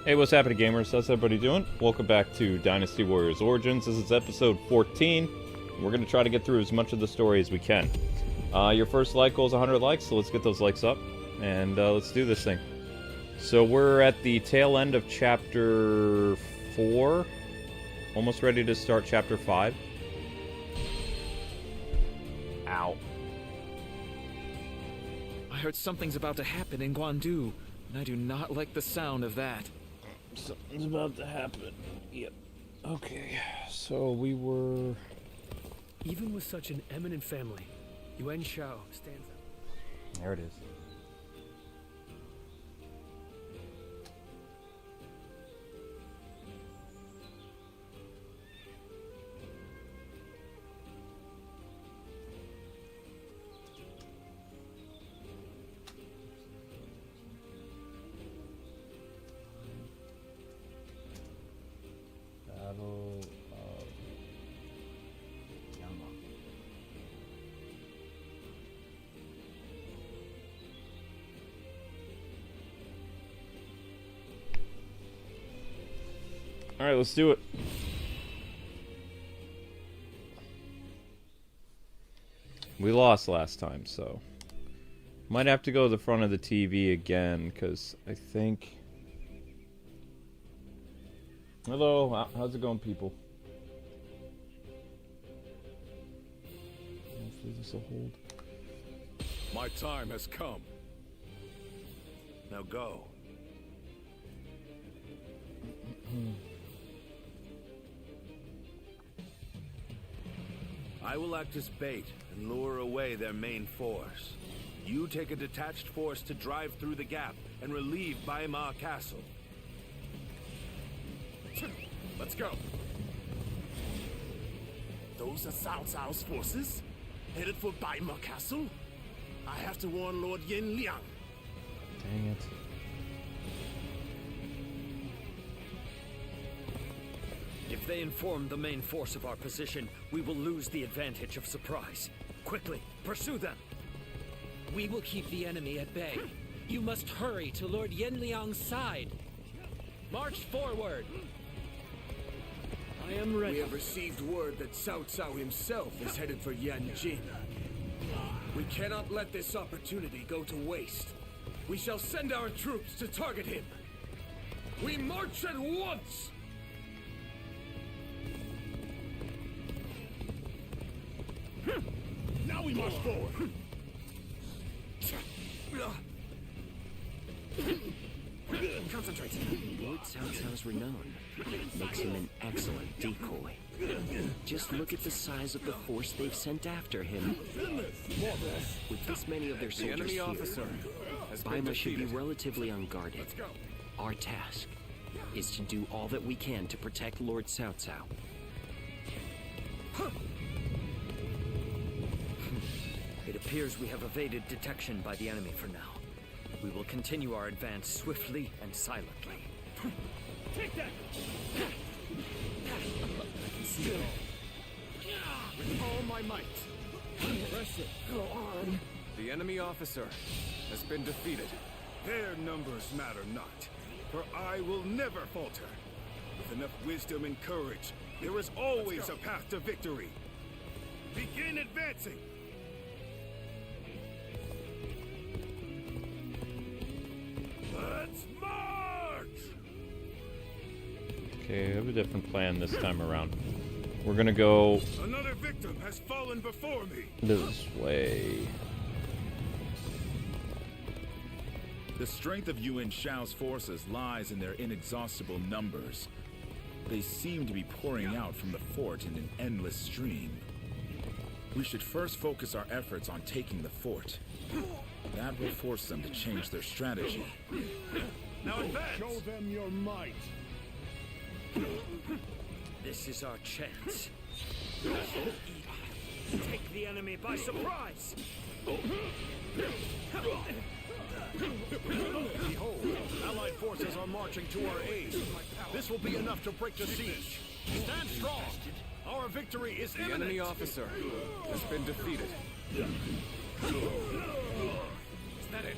Hey, what's happening, gamers? How's everybody doing? Welcome back to Dynasty Warriors Origins. This is episode 14. We're going to try to get through as much of the story as we can. Your first like goes 100 likes, so let's get those likes up. And let's do this thing. So we're at the tail end of chapter 4. Almost ready to start chapter 5. Ow. I heard something's about to happen in Guandu, and I do not like the sound of that. Something's about to happen. Yep. Okay, so we were... Even with such an eminent family, Yuan Shao stands out. There it is. Battle of Yama. Alright, let's do it. We lost last time, so might have to go to the front of the TV again, because I think... Hello, how's it going, people? Hopefully this will hold. My time has come. Now go. I will act as bait and lure away their main force. You take a detached force to drive through the gap and relieve Baima Castle. Let's go. Those are Cao Cao's forces, headed for Baima Castle. I have to warn Lord Yin Liang. Dang it. If they inform the main force of our position, we will lose the advantage of surprise. Quickly, pursue them! We will keep the enemy at bay. You must hurry to Lord Yin Liang's side. March forward! I am ready. We have received word that Cao Cao himself is headed for Yanjing. We cannot let this opportunity go to waste. We shall send our troops to target him. We march at once! Now we march forward! Concentrate. Lord Cao Cao's renown makes him an excellent decoy. Just look at the size of the force they've sent after him. With this many of their soldiers here, Baima should be relatively unguarded. Our task is to do all that we can to protect Lord Cao Cao. It appears we have evaded detection by the enemy for now. We will continue our advance swiftly and silently. Take that! I can see it all. With all my might. Press it. Go on. The enemy officer has been defeated. Their numbers matter not, for I will never falter. With enough wisdom and courage, there is always a path to victory. Begin advancing! Let's march! Okay, I have a different plan this time around. We're gonna go Another victim has fallen before me. this way. The strength of Yuan Shao's forces lies in their inexhaustible numbers. They seem to be pouring out from the fort in an endless stream. We should first focus our efforts on taking the fort. That will force them to change their strategy. Now advance! Show them your might. This is our chance. Take the enemy by surprise! Behold, Allied forces are marching to our aid. This will be enough to break the siege. Stand strong! Our victory is imminent! The enemy officer has been defeated. Is that it?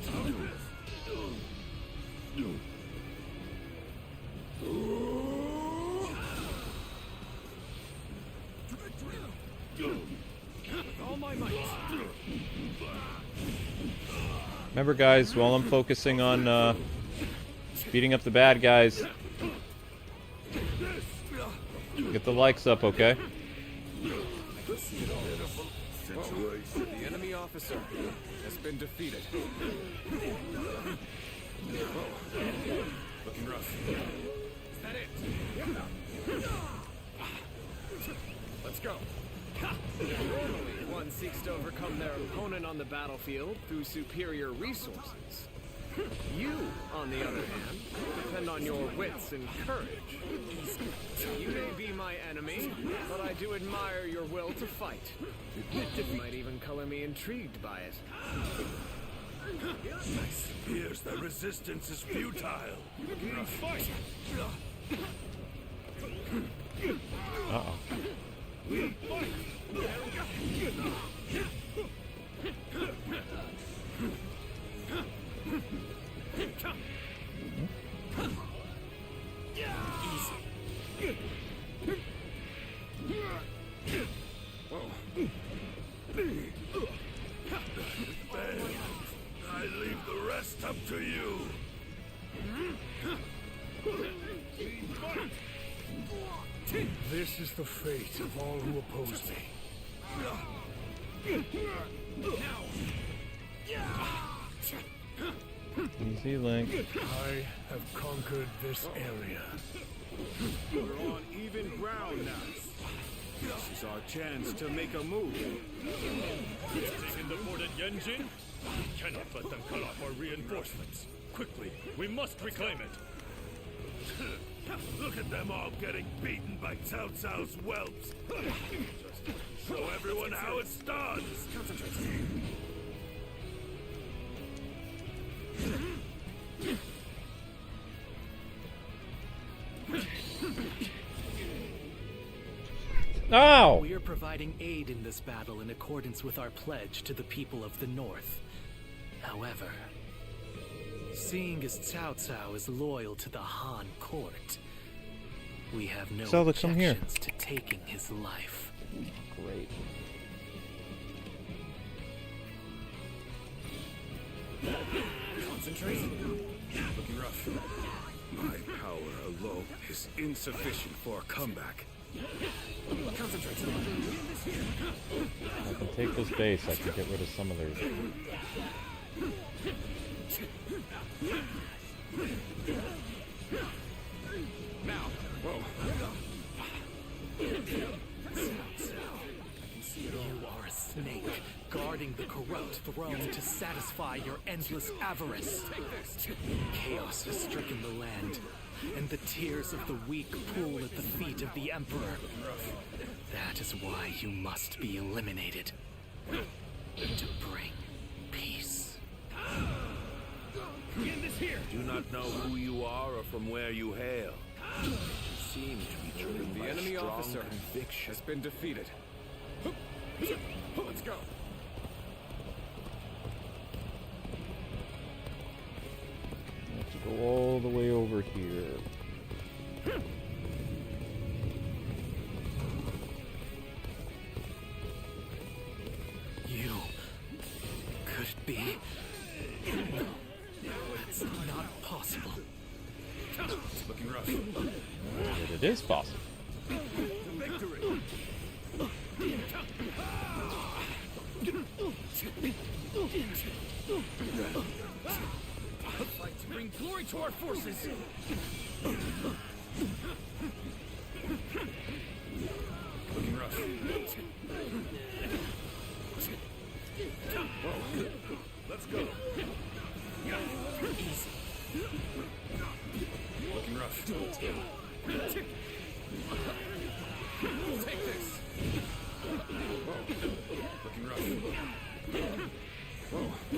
Remember, guys, while I'm focusing on beating up the bad guys, get the likes up, okay? The enemy officer has been defeated. Looking rough. Is that it? Let's go. Normally, one seeks to overcome their opponent on the battlefield through superior resources. You, on the other hand, depend on your wits and courage. You may be my enemy, but I do admire your will to fight. You might even color me intrigued by it. Here's the resistance is futile. Uh-oh. I leave the rest up to you. This is the fate of all who oppose me. Easy, Link. I have conquered this area. We're on even ground now. This is our chance to make a move. In the fort at Yenjin? We cannot let them cut off our reinforcements. Quickly, we must reclaim it. Look at them all getting beaten by Cao Cao's whelps. Show everyone how it's done. Ow! We are providing aid in this battle in accordance with our pledge to the people of the North. However, seeing as Cao Cao is loyal to the Han court, we have no Zelda, come here. objections to taking his life. Great. Concentration. Looking rough. My power alone is insufficient for a comeback. Concentrate. I can take this base, I can get rid of some of their... Now, You are a snake, guarding the corrupt throne to satisfy your endless avarice. Chaos has stricken the land, and the tears of the weak pool at the feet of the Emperor. That is why you must be eliminated. To bring peace. Do not know who you are or from where you hail. You seem to be driven the by enemy strong officer conviction. has been defeated. Let's go. Let's go all the way over here. You. Could it be? No. That's not possible. Looking rough. But it is possible. Victory. Fight to bring glory to our forces. Looking rough. Let's go. Looking rough. Take this. Looking rough.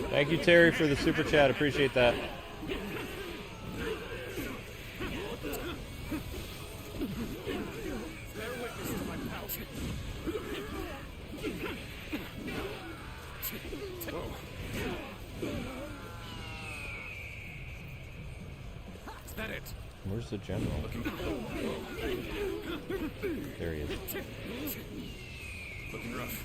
Thank you, Terry, for the super chat. Appreciate that. Bear witness to my power. Is that it? Where's the general? There he is. Looking rough.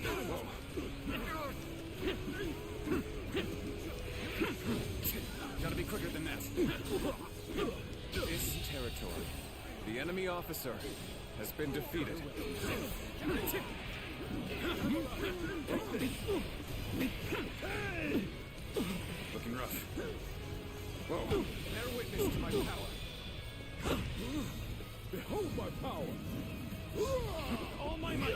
Gotta be quicker than that. This territory. The enemy officer has been defeated. Looking rough. Whoa. Bear witness to my power. Behold my power! All my might.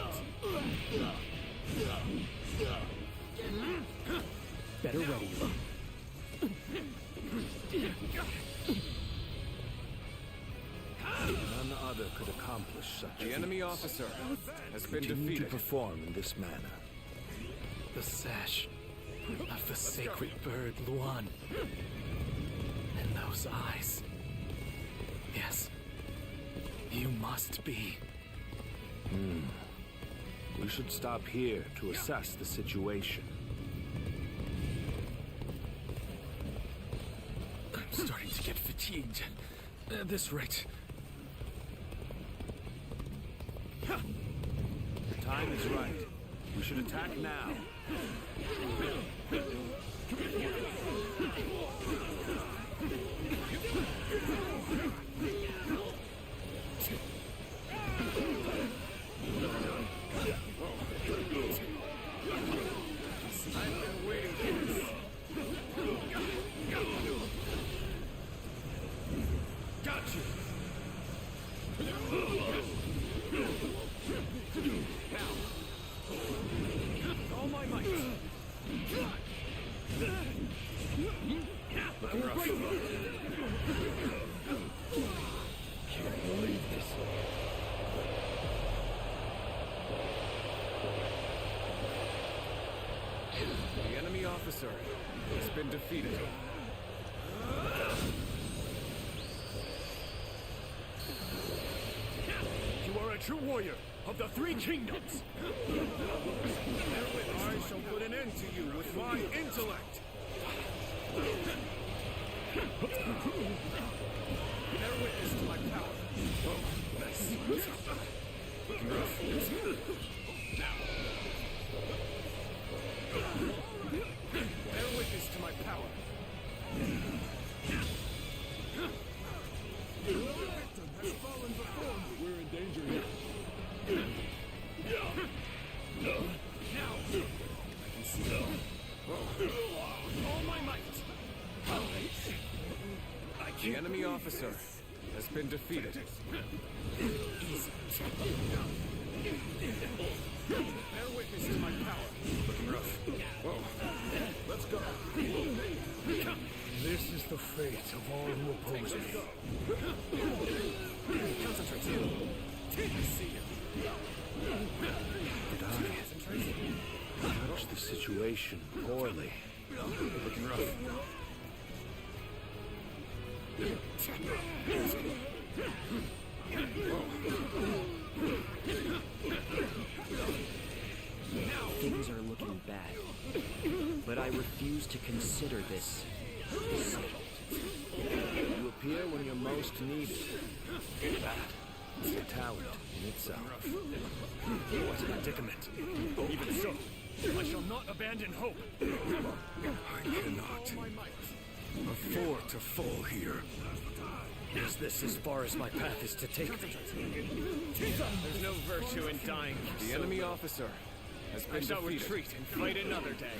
Better ready. None other could accomplish such a The feat. enemy officer has been Continue defeated. to perform in this manner. The sash of the sacred bird Luan. And those eyes. Yes. You must be. We should stop here to assess the situation. I'm starting to get fatigued. At this rate. The time is right. We should attack now. All my might. Looking rough. Can't believe this. The enemy officer has been defeated. You are a true warrior of the Three Kingdoms. I shall put an end to you with my intellect! Bear witness to my power. Looking rough. Bear witness to my power. We're in danger here. All my might. The enemy officer has been defeated. Bear witness to my power. Looking rough. Whoa. Let's go. This is the fate of all who oppose me. Concentrate. I see you. But I judged the situation poorly. Looking rough. Things are looking bad, but I refuse to consider this settled. You appear when you're most needed. That's a talent in itself. What a predicament. Even so, I shall not abandon hope. I cannot afford to fall here. Is this as far as my path is to take me? There's no virtue in dying. The enemy officer has been defeated. I shall retreat and fight another day.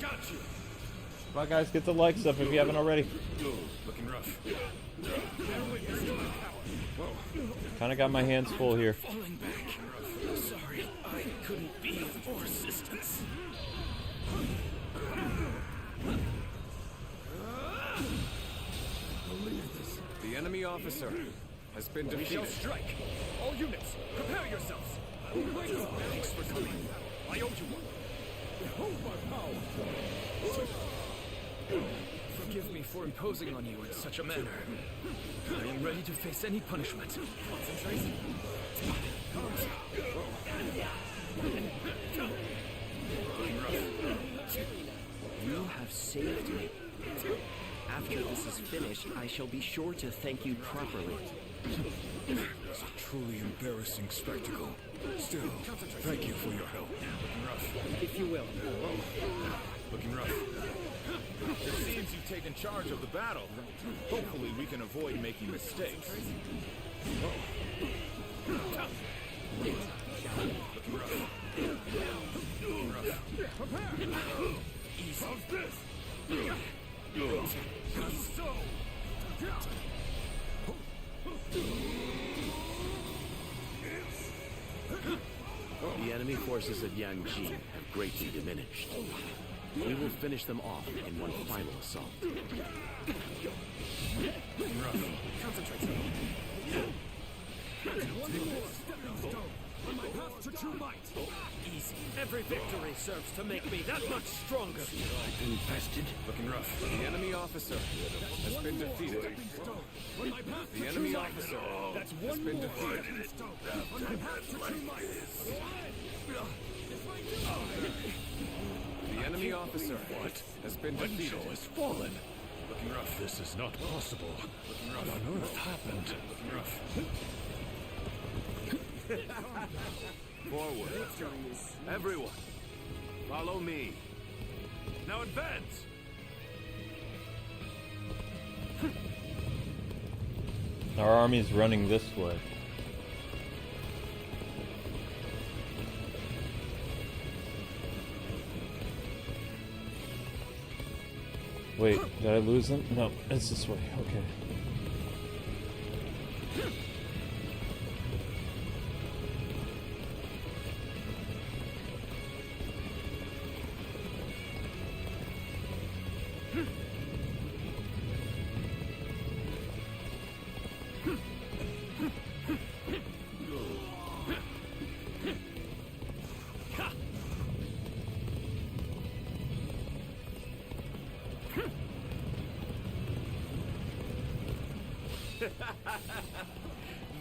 Got you. Come on, guys, get the likes up if you haven't already. Looking rough. Kind of got my hands full here. Falling back. Sorry, I couldn't be of more assistance. The enemy officer has been We shall defeated. strike. All units, prepare yourselves. Thanks for coming. I owe you one. Behold my power! Forgive me for imposing on you in such a manner. Are you ready to face any punishment? Concentration. You have saved me. After this is finished, I shall be sure to thank you properly. It's a truly embarrassing spectacle. Still, thank you for your help. Looking rough. If you will. Looking rough. It seems you've taken charge of the battle. Hopefully we can avoid making mistakes. Looking rough. Looking rough. Ease of this! The enemy forces at Yanjing have greatly diminished. We will finish them off in one final assault. Concentrate. One more stepping stone on my path to true might. Easy. Every victory serves to make me that much stronger. Infested. Looking rough. The enemy officer has been defeated. On my path to The enemy true might. officer That's has one been more defeated. stepping stone on my path to true might. The enemy officer has been defeated. has fallen. Looking rough. This is not possible. Looking rough. What on earth happened? Looking rough. Forward. Everyone, follow me. Now advance! Our army's running this way. Wait, did I lose them? No, it's this way. Okay.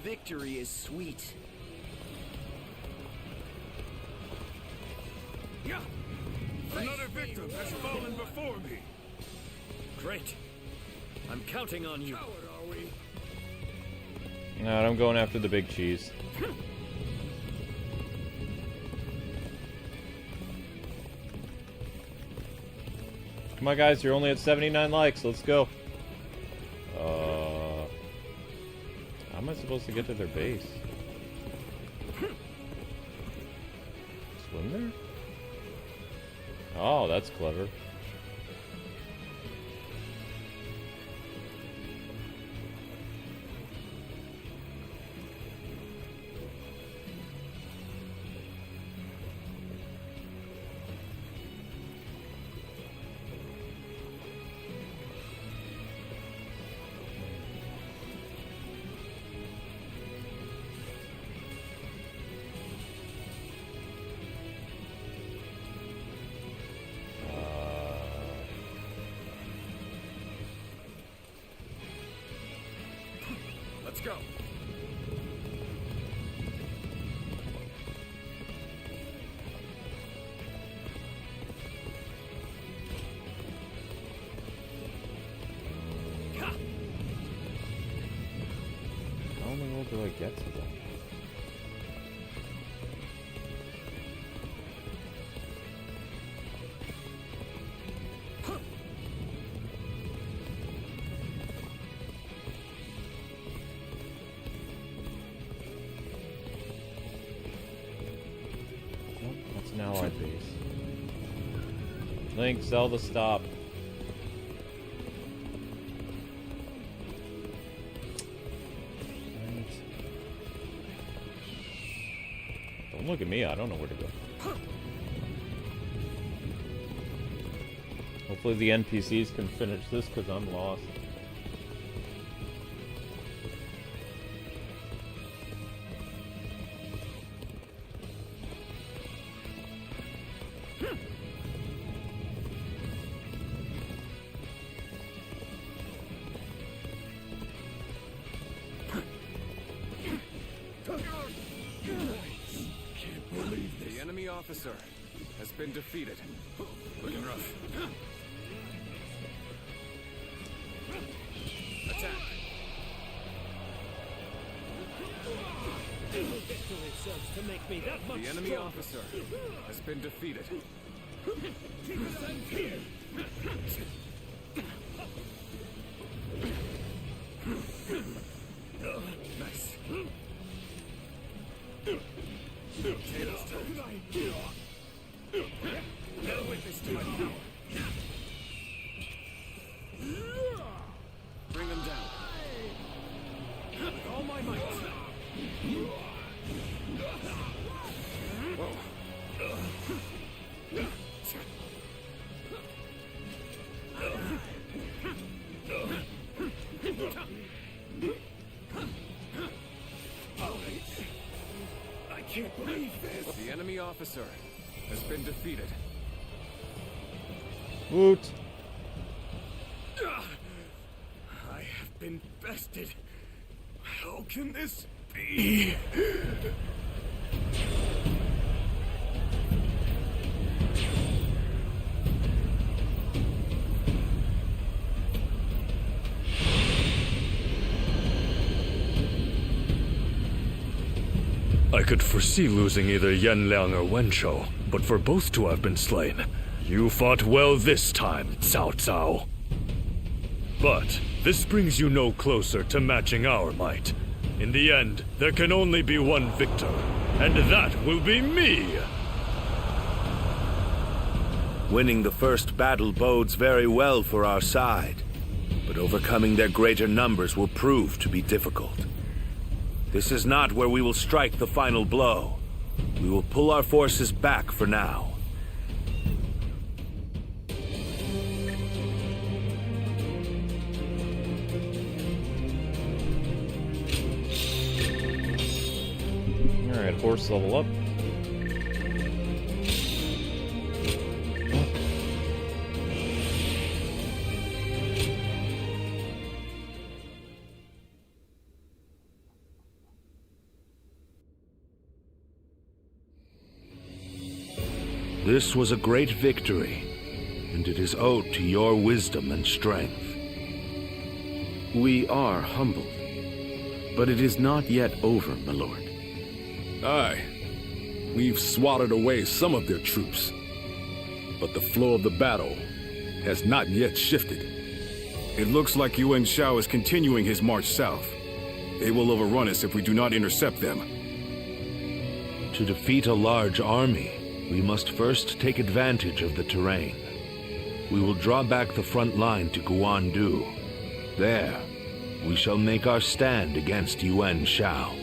Victory is sweet. Another victim has fallen before me. Great. I'm counting on you. Coward, are we? Alright, I'm going after the big cheese. Come on, guys, you're only at 79 likes. Let's go. How am I supposed to get to their base? Swim there? Oh, that's clever. Let's go. How in the world do I get to them? That's an allied base. Link, Zelda, stop. Don't look at me, I don't know where to go. Hopefully the NPCs can finish this because I'm lost. The enemy officer has been defeated. Looking rough. serves to make me that much The enemy stronger. officer has been defeated. Nice. Tails turn. Bear witness to my power. Bring him down. With all my might. Whoa. I can't believe this. The enemy officer has been defeated. Woot. I have been bested. How can this be? I could foresee losing either Yanliang or Wenshou, but for both to have been slain, you fought well this time, Cao Cao. But this brings you no closer to matching our might. In the end, there can only be one victor, and that will be me! Winning the first battle bodes very well for our side, but overcoming their greater numbers will prove to be difficult. This is not where we will strike the final blow. We will pull our forces back for now. Alright, horse level up. This was a great victory, and it is owed to your wisdom and strength. We are humbled, but it is not yet over, my lord. Aye. We've swatted away some of their troops, but the flow of the battle has not yet shifted. It looks like Yuan Shao is continuing his march south. They will overrun us if we do not intercept them. To defeat a large army, we must first take advantage of the terrain. We will draw back the front line to Guandu. There, we shall make our stand against Yuan Shao.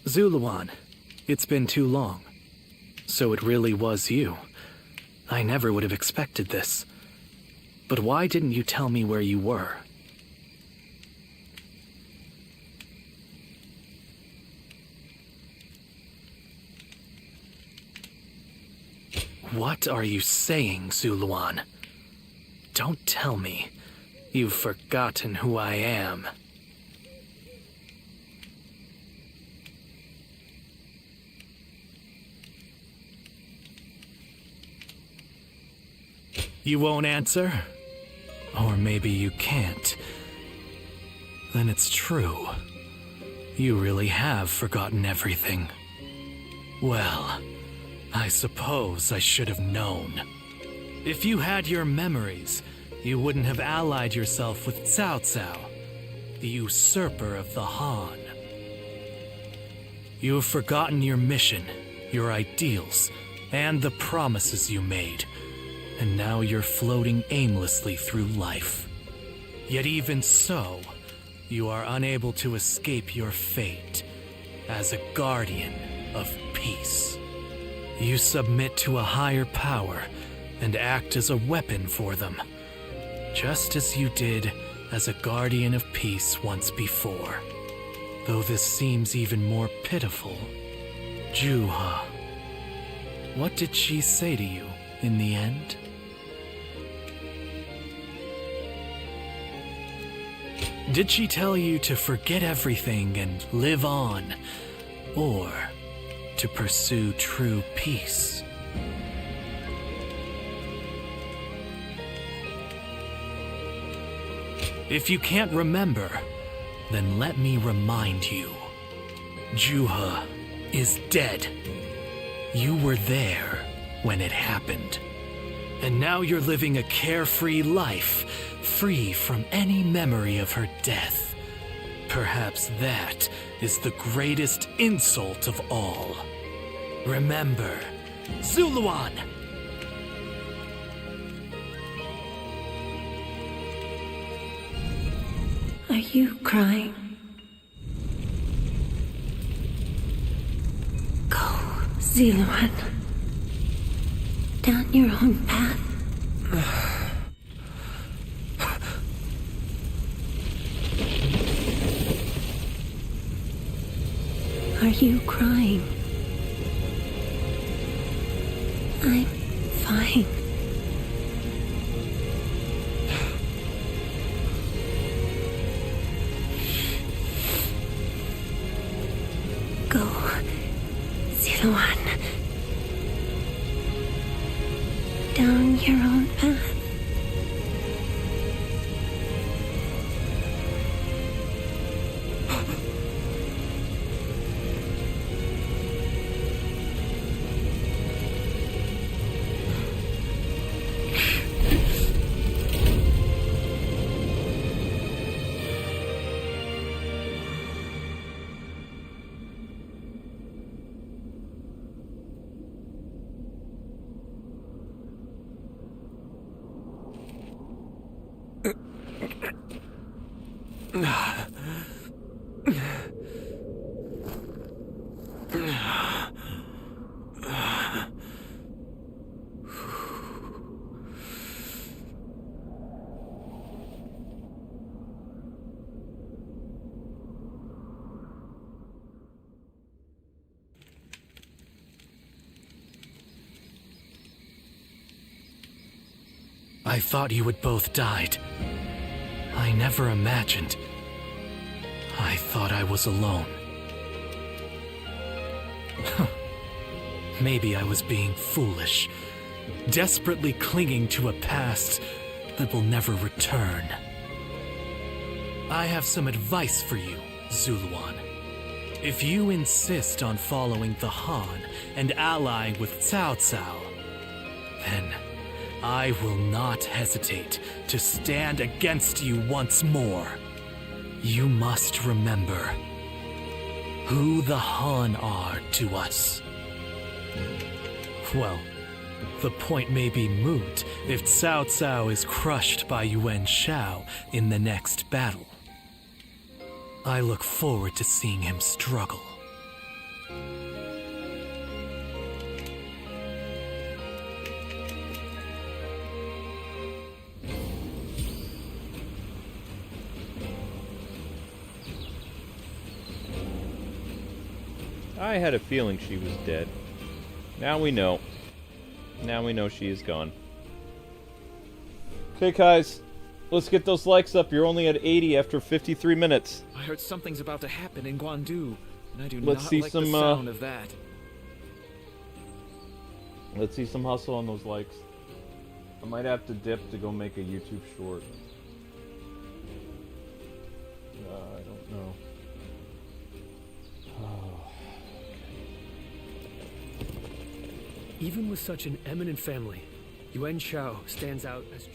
Zuluan, it's been too long. So it really was you. I never would have expected this. But why didn't you tell me where you were? What are you saying, Zuluan? Don't tell me you've forgotten who I am. You won't answer? Or maybe you can't. Then it's true. You really have forgotten everything. Well, I suppose I should have known. If you had your memories, you wouldn't have allied yourself with Cao Cao, the usurper of the Han. You have forgotten your mission, your ideals, and the promises you made. And now you're floating aimlessly through life. Yet even so, you are unable to escape your fate as a guardian of peace. You submit to a higher power and act as a weapon for them. just as you did as a guardian of peace once before. Though this seems even more pitiful, Juha. What did she say to you in the end? Did she tell you to forget everything and live on, or to pursue true peace? If you can't remember, then let me remind you. Juha is dead. You were there when it happened. And now you're living a carefree life, free from any memory of her death. Perhaps that is the greatest insult of all. Remember, Zuluan! Are you crying? Go, Zuluan. Down your own path. Are you crying? I'm fine. Go, Zuluan. Down your own path. I thought you had both died. I never imagined. I thought I was alone. Maybe I was being foolish, desperately clinging to a past that will never return. I have some advice for you, Zuluan. If you insist on following the Han and allying with Cao Cao, then I will not hesitate to stand against you once more. You must remember who the Han are to us. Well, the point may be moot if Cao Cao is crushed by Yuan Shao in the next battle. I look forward to seeing him struggle. I had a feeling she was dead. Now we know. Now we know she is gone. Okay, guys. Let's get those likes up. You're only at 80 after 53 minutes. I heard something's about to happen in Guandu, and I do Let's not see like some, the sound of that. Let's see some hustle on those likes. I might have to dip to go make a YouTube short. I don't know. Even with such an eminent family, Yuan Shao stands out as...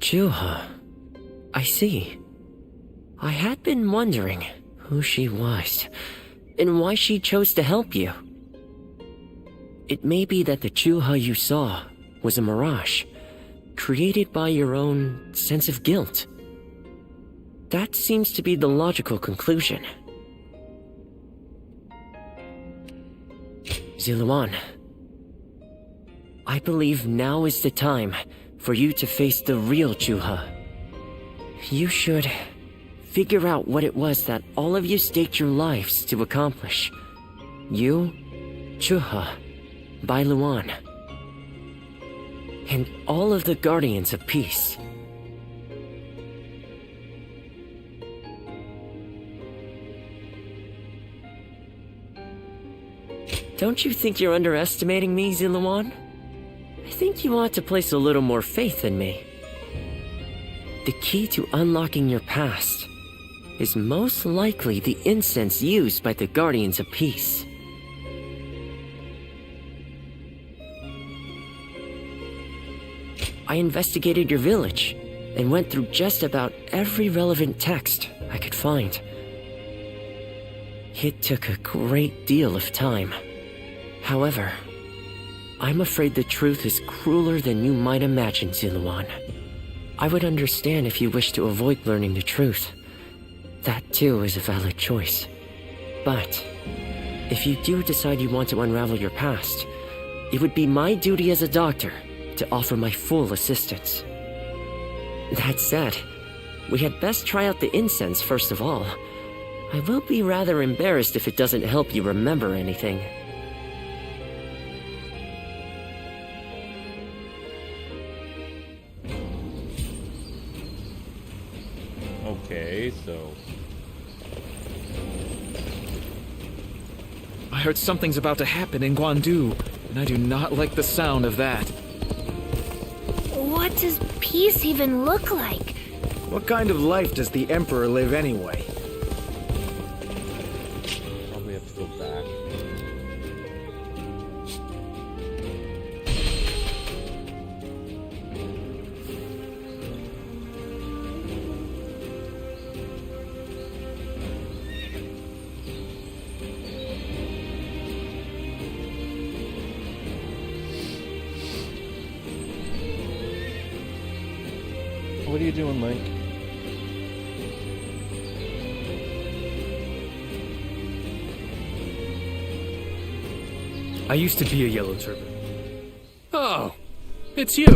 Juha. I see. I had been wondering who she was, and why she chose to help you. It may be that the Juha you saw was a mirage, created by your own sense of guilt. That seems to be the logical conclusion. Ziluan, I believe now is the time for you to face the real Chuha. You should figure out what it was that all of you staked your lives to accomplish. You, Chuha, Bai Luan, and all of the Guardians of Peace. Don't you think you're underestimating me, Ziluan? I think you ought to place a little more faith in me. The key to unlocking your past is most likely the incense used by the Guardians of Peace. I investigated your village and went through just about every relevant text I could find. It took a great deal of time. However, I'm afraid the truth is crueler than you might imagine, Ziluan. I would understand if you wish to avoid learning the truth. That too is a valid choice. But if you do decide you want to unravel your past, it would be my duty as a doctor to offer my full assistance. That said, we had best try out the incense first of all. I will be rather embarrassed if it doesn't help you remember anything. Okay, so... I heard something's about to happen in Guandu, and I do not like the sound of that. What does peace even look like? What kind of life does the Emperor live anyway? Probably have to go back. What are you doing, Link? I used to be a Yellow Turban. Oh, it's you!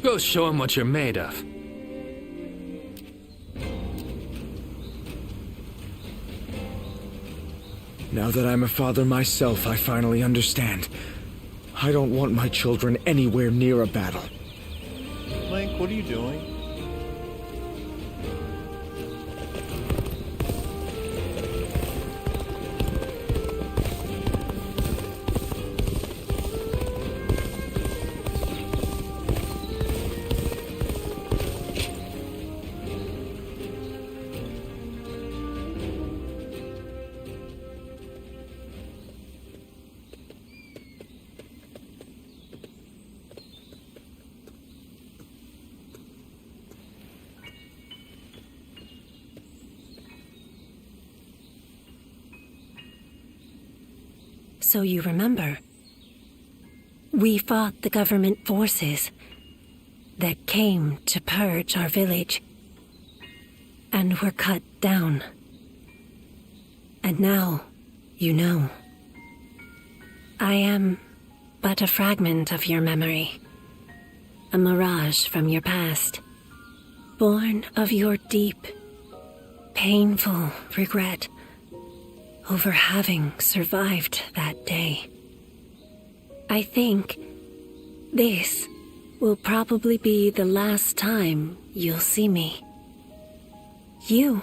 Go show him what you're made of. Now that I'm a father myself, I finally understand. I don't want my children anywhere near a battle. Link, what are you doing? So you remember, we fought the government forces that came to purge our village and were cut down. And now, you know, I am but a fragment of your memory, a mirage from your past, born of your deep, painful regret over having survived that day. I think this will probably be the last time you'll see me. You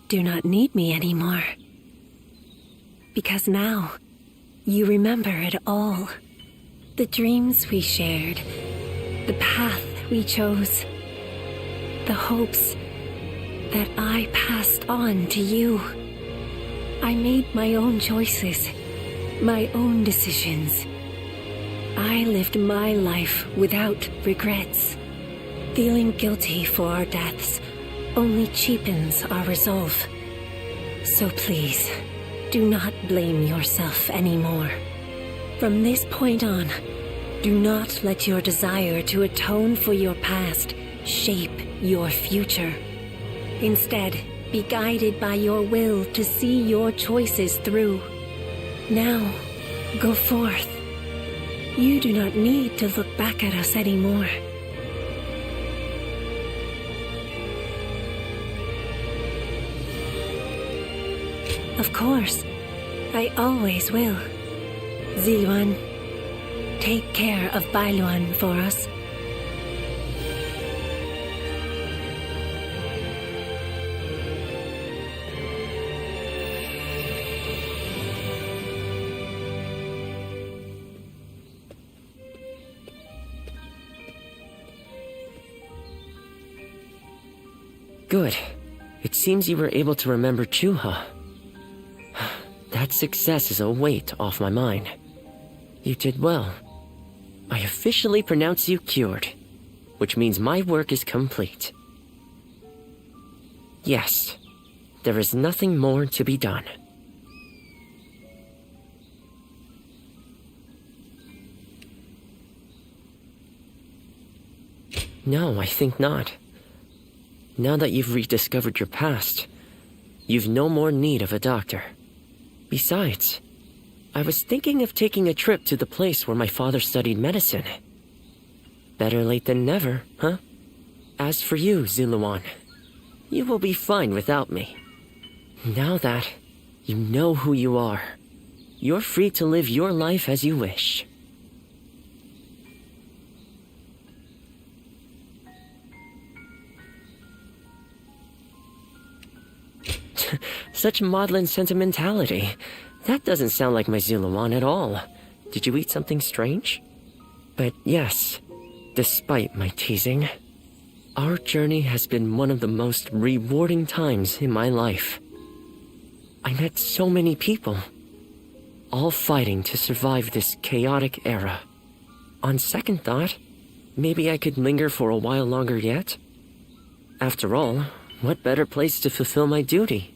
do not need me anymore. Because now, you remember it all. The dreams we shared, the path we chose, the hopes that I passed on to you. I made my own choices, my own decisions. I lived my life without regrets. Feeling guilty for our deaths only cheapens our resolve. So please, do not blame yourself anymore. From this point on, Do not let your desire to atone for your past shape your future. Instead, be guided by your will to see your choices through. Now, go forth. You do not need to look back at us anymore. Of course, I always will. Ziluan, take care of Bailuan for us. Good. It seems you were able to remember Chuha. That success is a weight off my mind. You did well. I officially pronounce you cured, which means my work is complete. Yes, there is nothing more to be done. No, I think not. Now that you've rediscovered your past, you've no more need of a doctor. Besides, I was thinking of taking a trip to the place where my father studied medicine. Better late than never, huh? As for you, Ziluan, you will be fine without me. Now that you know who you are, you're free to live your life as you wish. Such maudlin sentimentality. That doesn't sound like my Ziluan at all. Did you eat something strange? But yes, despite my teasing, our journey has been one of the most rewarding times in my life. I met so many people, all fighting to survive this chaotic era. On second thought, maybe I could linger for a while longer yet. After all, what better place to fulfill my duty?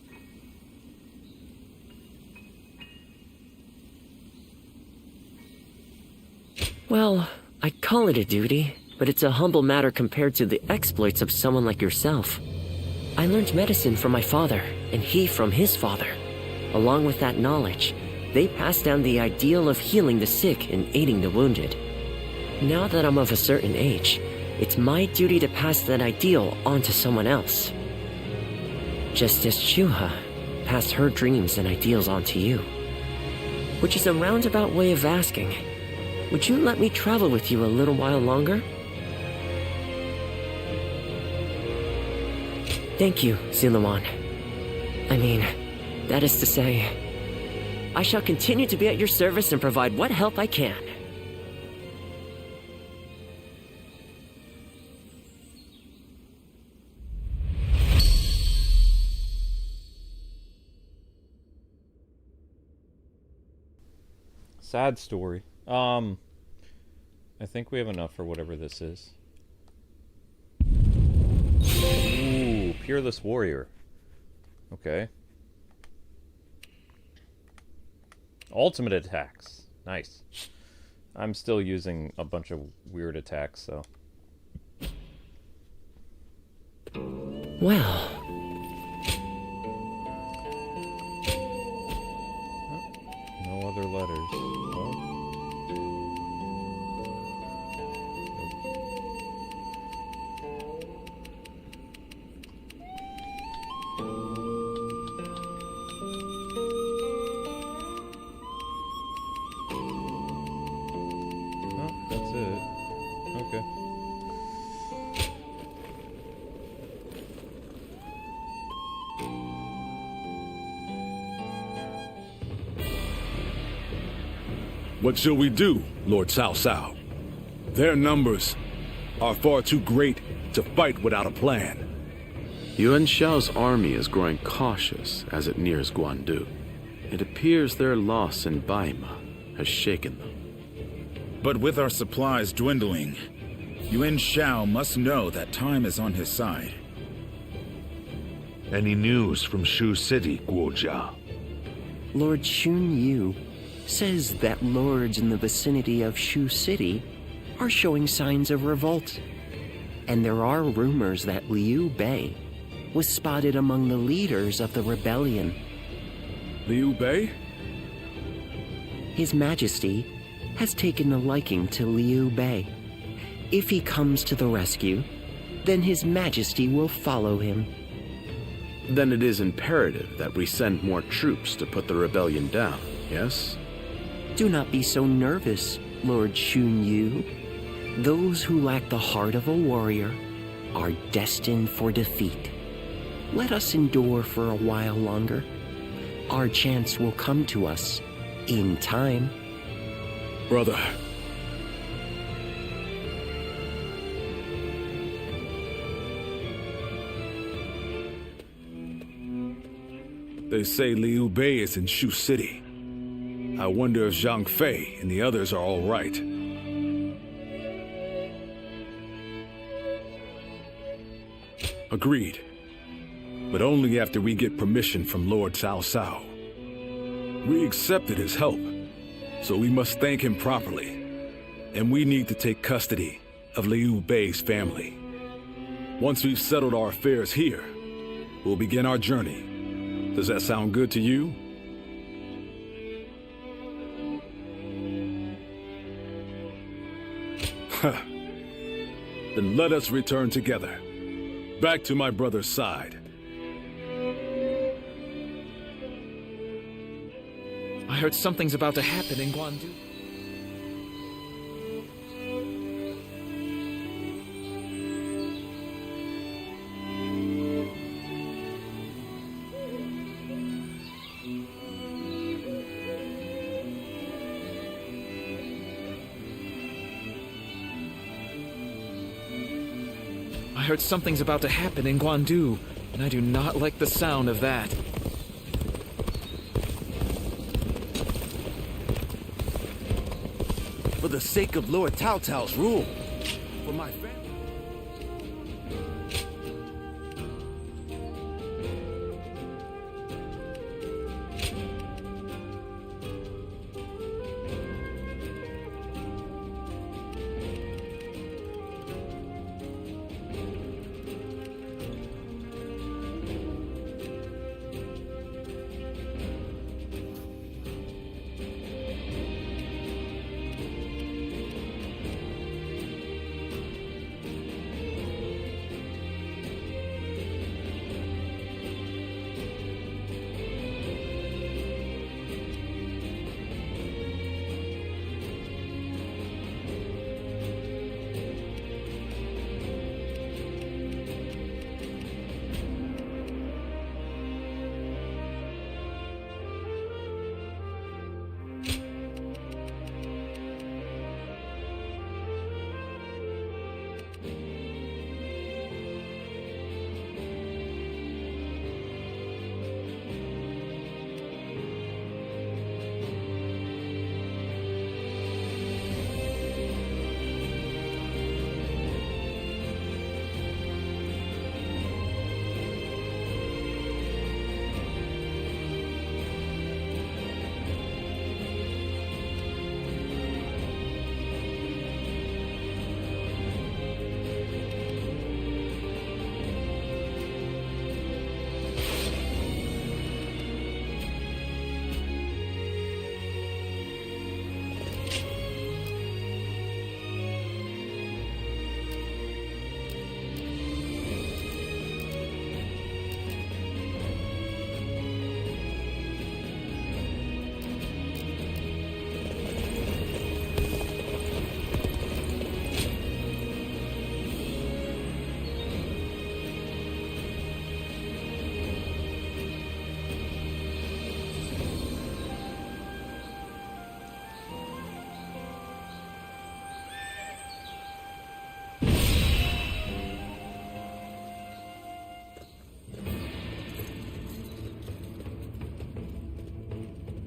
Well, I call it a duty, but it's a humble matter compared to the exploits of someone like yourself. I learned medicine from my father, and he from his father. Along with that knowledge, they passed down the ideal of healing the sick and aiding the wounded. Now that I'm of a certain age, it's my duty to pass that ideal on to someone else. Just as Chuha passed her dreams and ideals on to you. Which is a roundabout way of asking, would you let me travel with you a little while longer? Thank you, Ziluan. I mean, that is to say, I shall continue to be at your service and provide what help I can. Sad story. I think we have enough for whatever this is. Ooh, Peerless Warrior. Okay. Ultimate attacks. Nice. I'm still using a bunch of weird attacks, so. Well. No other letters. Well. That's it. Okay. What shall we do, Lord Cao Cao? Their numbers are far too great to fight without a plan. Yuan Shao's army is growing cautious as it nears Guandu. It appears their loss in Baima has shaken them. But with our supplies dwindling, Yuan Shao must know that time is on his side. Any news from Shu City, Guojia? Lord Xun Yu says that lords in the vicinity of Shu City are showing signs of revolt. And there are rumors that Liu Bei was spotted among the leaders of the rebellion. Liu Bei? His Majesty has taken a liking to Liu Bei. If he comes to the rescue, then His Majesty will follow him. Then it is imperative that we send more troops to put the rebellion down, yes? Do not be so nervous, Lord Xun Yu. Those who lack the heart of a warrior are destined for defeat. Let us endure for a while longer. Our chance will come to us in time. Brother. They say Liu Bei is in Shu City. I wonder if Zhang Fei and the others are all right. Agreed. But only after we get permission from Lord Cao Cao. We accepted his help, so we must thank him properly. And we need to take custody of Liu Bei's family. Once we've settled our affairs here, we'll begin our journey. Does that sound good to you? Then let us return together. Back to my brother's side. I heard something's about to happen in Guandu. I heard something's about to happen in Guandu, and I do not like the sound of that. For the sake of Lord Cao Cao's rule. For my family.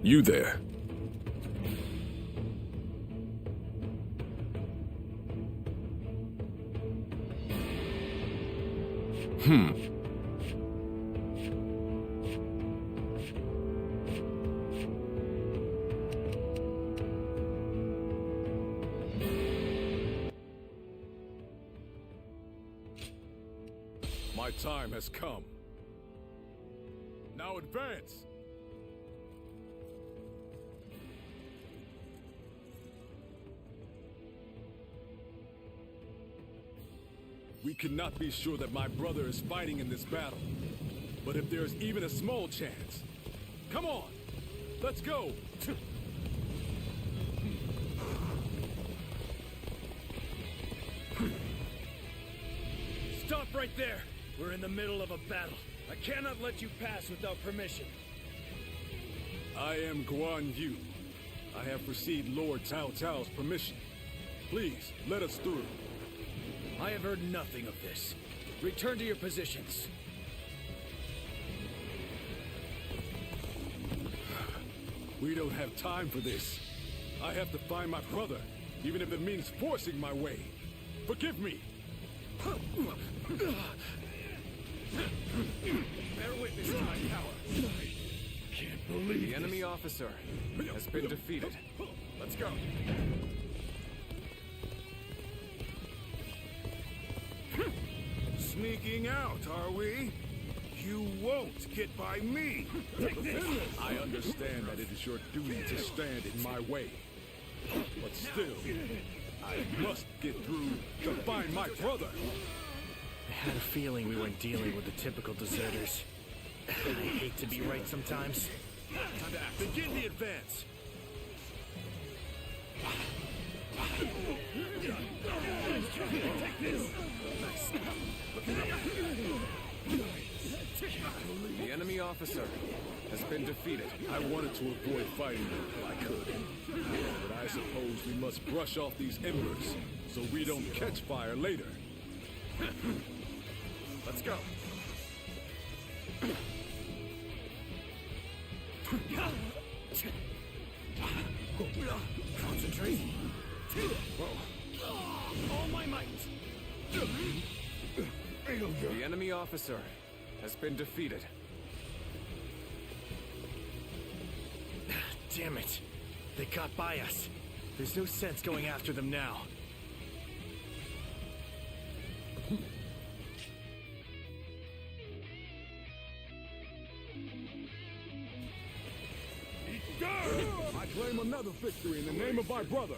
You there. My time has come. Now advance! We cannot be sure that my brother is fighting in this battle. But if there's even a small chance, come on! Let's go! Stop right there! We're in the middle of a battle. I cannot let you pass without permission. I am Guan Yu. I have received Lord Cao Cao's permission. Please, let us through. I have heard nothing of this. Return to your positions. We don't have time for this. I have to find my brother, even if it means forcing my way. Forgive me! Bear witness to my power. Can't believe The enemy officer has been defeated. Let's go. Sneaking out, are we? You won't get by me! I understand that it is your duty to stand in my way. But still, I must get through to find my brother! I had a feeling we weren't dealing with the typical deserters. I hate to be right sometimes. Time to act. Begin the advance! Take this! Nice. The enemy officer has been defeated. I wanted to avoid fighting them if I could. But I suppose we must brush off these embers so we don't catch fire later. Let's go. Concentrate. All my might. The enemy officer has been defeated. Damn it. They got by us. There's no sense going after them now. I claim another victory in the name of my brother.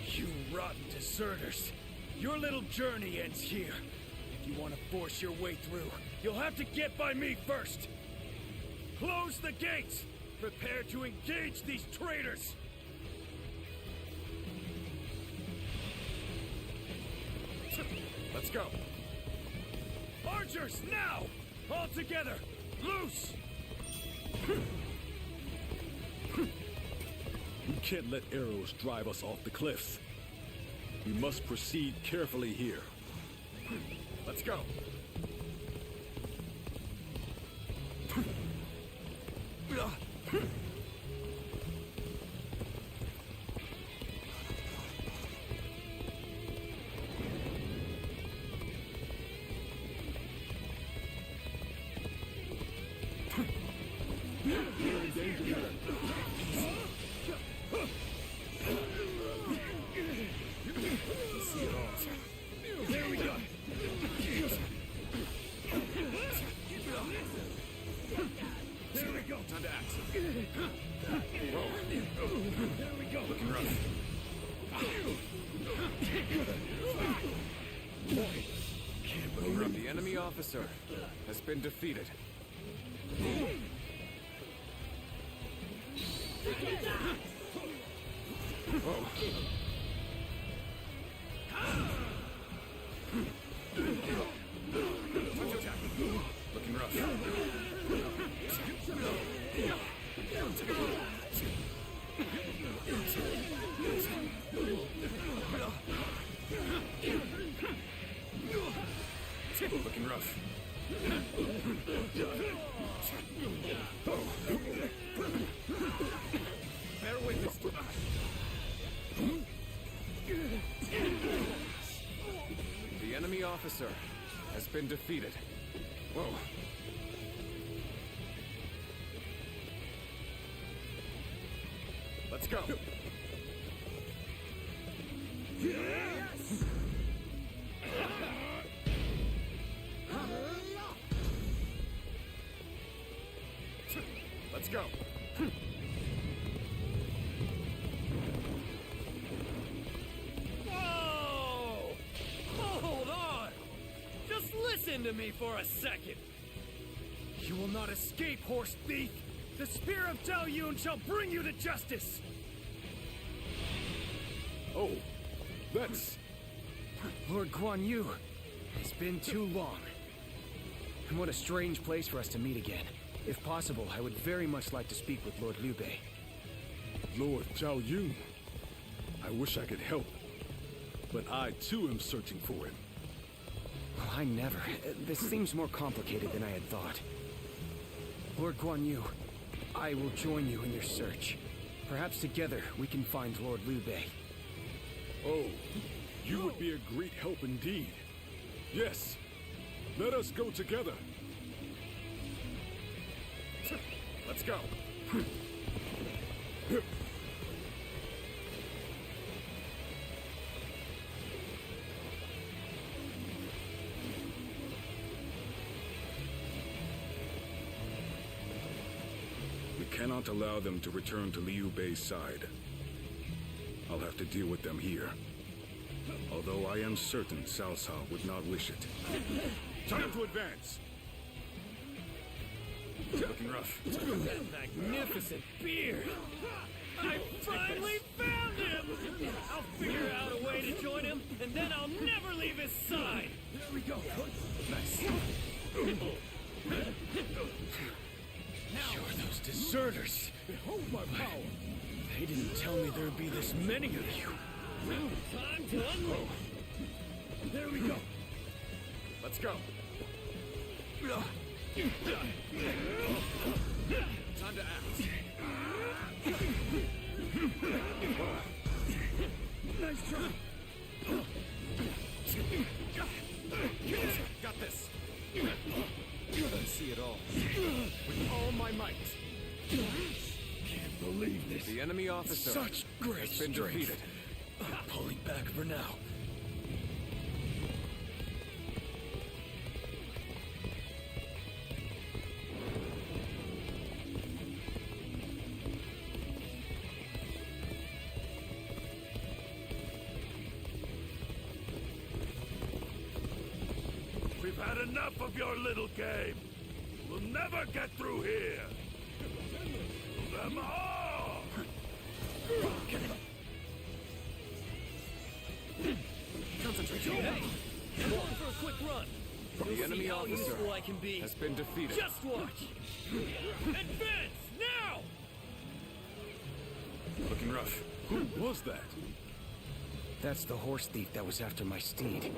You rotten deserters. Your little journey ends here. If you want to force your way through, you'll have to get by me first. Close the gates! Prepare to engage these traitors! Let's go. Archers, now! All together! Loose! We can't let arrows drive us off the cliffs. We must proceed carefully here. Let's go. There we go! There we go! Time to act. There we go! Looking rough. Can't believe The enemy officer has been defeated. Looking rough. Looking rough. Bear witness to The enemy officer has been defeated. Whoa. Let's go. Yes! go. Whoa! Hold on! Just listen to me for a second! You will not escape, horse thief! The spear of Zhao Yun shall bring you to justice! Oh, that's... Lord Guan Yu, it's been too long. And what a strange place for us to meet again. If possible, I would very much like to speak with Lord Liu Bei. Lord Zhao Yun. I wish I could help, but I too am searching for him. Well, I never. This seems more complicated than I had thought. Lord Guan Yu, I will join you in your search. Perhaps together we can find Lord Liu Bei. Oh, you would be a great help indeed. Yes, let us go together. Let's go. We cannot allow them to return to Liu Bei's side. I'll have to deal with them here. Although I am certain Cao Cao would not wish it. Time to advance! Looking rough. That magnificent beard! I finally found him! I'll figure out a way to join him, and then I'll never leave his side! There we go. Nice. You're those deserters. Behold my power. They didn't tell me there'd be this many of you. Time to unload. There we go. Let's go. Time to act. Nice try. Got this. Let's see it all. With all my might. Can't believe this. The enemy officer Such great has been strength. defeated. Pulling back for now. We've had enough of your little game. We'll never get through here. Them all! Concentrate. Hey, I'm going for a quick run. The You'll enemy see how officer useful I can be. has been defeated. Just watch. Advance now! Looking rough. Who was that? That's the horse thief that was after my steed.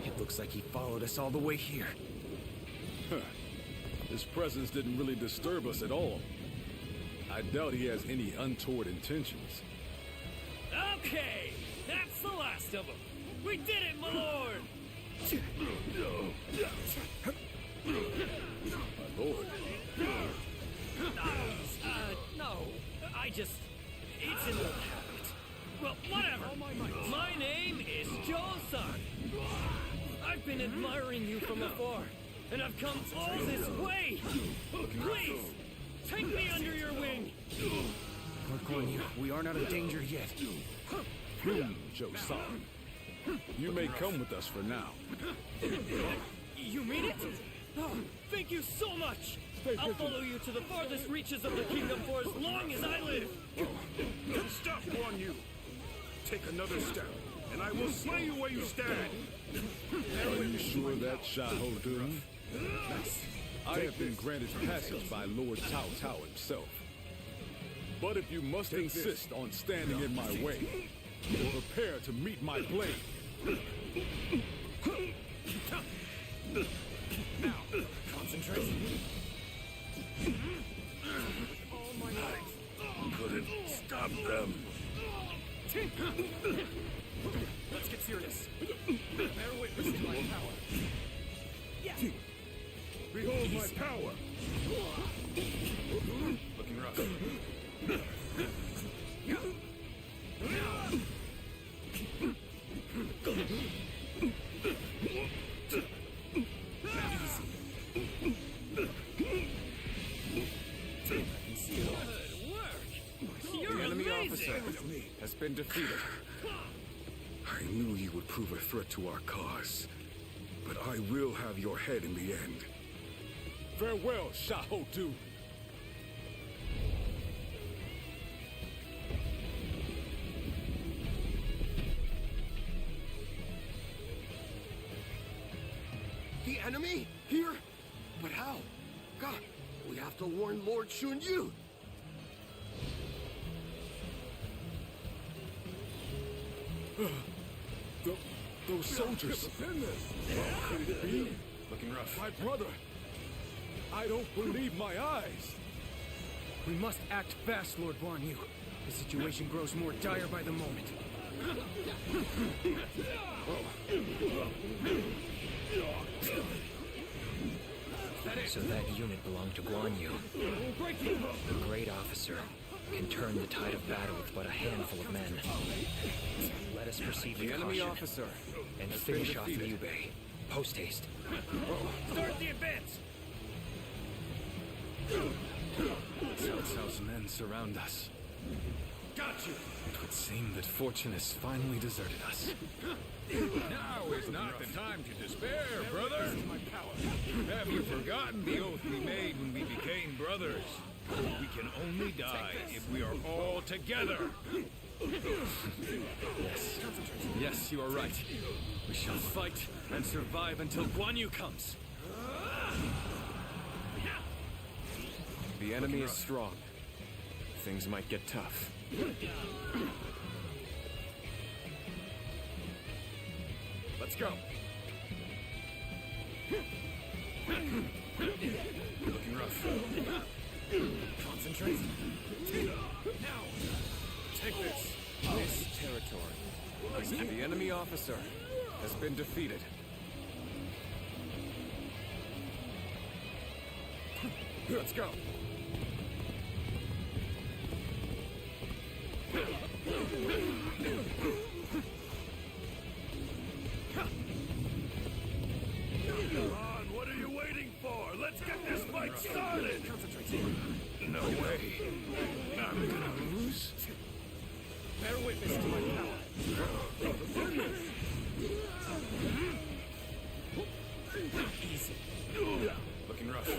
It looks like he followed us all the way here. Huh. His presence didn't really disturb us at all. I doubt he has any untoward intentions. Okay, that's the last of them. We did it, my lord! My lord. No. It's an old habit. Well, whatever. My name is Joe-san. I've been admiring you from afar, and I've come all this way. Please, take me under your wing. Lord Guan Yu, we aren't out of danger yet. Joe-san. You may come with us for now. You mean it? Oh, thank you so much. I'll follow you to the farthest reaches of the kingdom for as long as I live. Stop, Guan Yu! Take another step, and I will slay you where you stand! Are you sure that's Shahodun? I have been granted passage by Lord Cao Cao himself. But if you must insist on standing in my way, prepare to meet my blade. Now, concentrate. All my might. Couldn't stop them. Let's get serious. Bear witness to my power. Behold my power! Looking rough. Easy. I can see enemy has been defeated. I knew you would prove a threat to our cause, but I will have your head in the end. Farewell, Xiahou Du. The enemy? Here? But how? God, we have to warn Lord Xun Yu. Those soldiers. Could it be? Looking rough. My brother. I don't believe my eyes. We must act fast, Lord Guan Yu. The situation grows more dire by the moment. So that unit belonged to Guan Yu. The great officer can turn the tide of battle with but a handful of men. Let us proceed with enemy caution officer and has finish been off defeated. Liu Bei. Post haste. Start the advance! Cao Cao's men surround us. Got you! It would seem that fortune has finally deserted us. Now is not the time to despair, brother. Have you forgotten the oath we made when we became brothers? We can only die if we are all together. Yes, you are right. We shall fight and survive until Guan Yu comes. The enemy is strong. Things might get tough. Let's go. Looking rough. Concentrate. Now, take this. This territory. The enemy officer has been defeated. Let's go. Come on, what are you waiting for? Let's get this fight started! No way. I'm gonna lose. Bear witness to my power. Easy. Looking rough.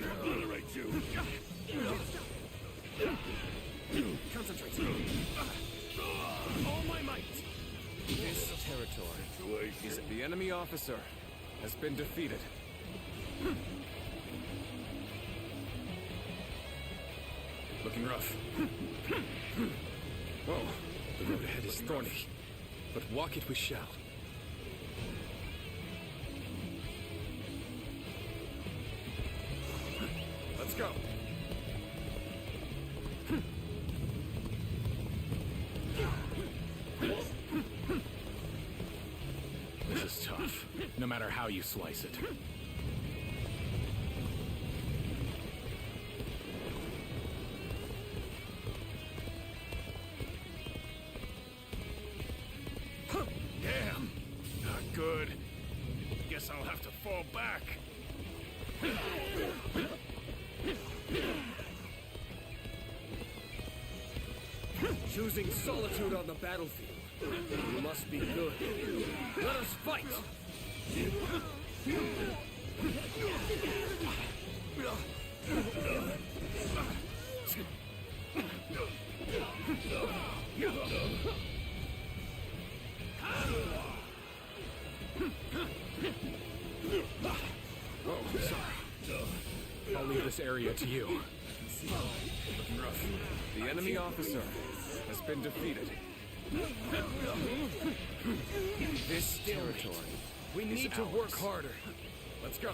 Obliterate you! Concentrate. All my might. This territory is the enemy officer has been defeated. Looking rough. Whoa, the road ahead is thorny, but walk it we shall. Let's go. This is tough, no matter how you slice it. Damn! Not good. Guess I'll have to fall back. Choosing solitude on the battlefield. You must be good. Let us fight! Oh, sorry. I'll leave this area to you. Looking rough. The enemy officer has been defeated. This territory. We need to work harder. Let's go.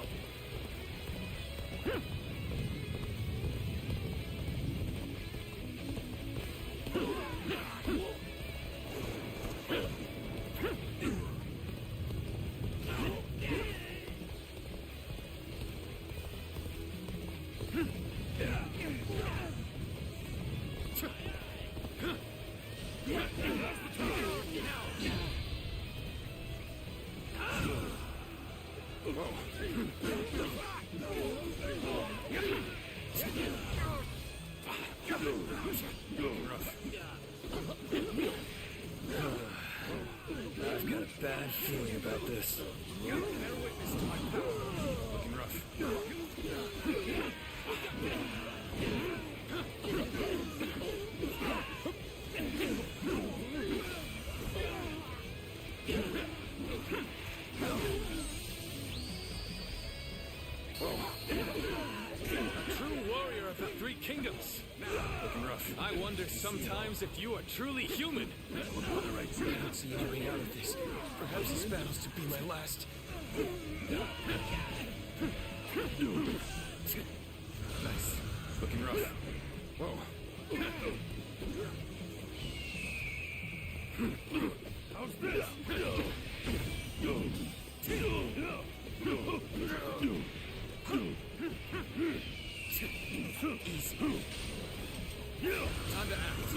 I've got a bad feeling about this. Looking rough. True warrior of the Three Kingdoms. Looking rough. I wonder sometimes if you are truly human. I don't see any way out of this. Perhaps this battle's to be my last. Nice. Looking rough. Whoa. How's this? Easy. Time to act.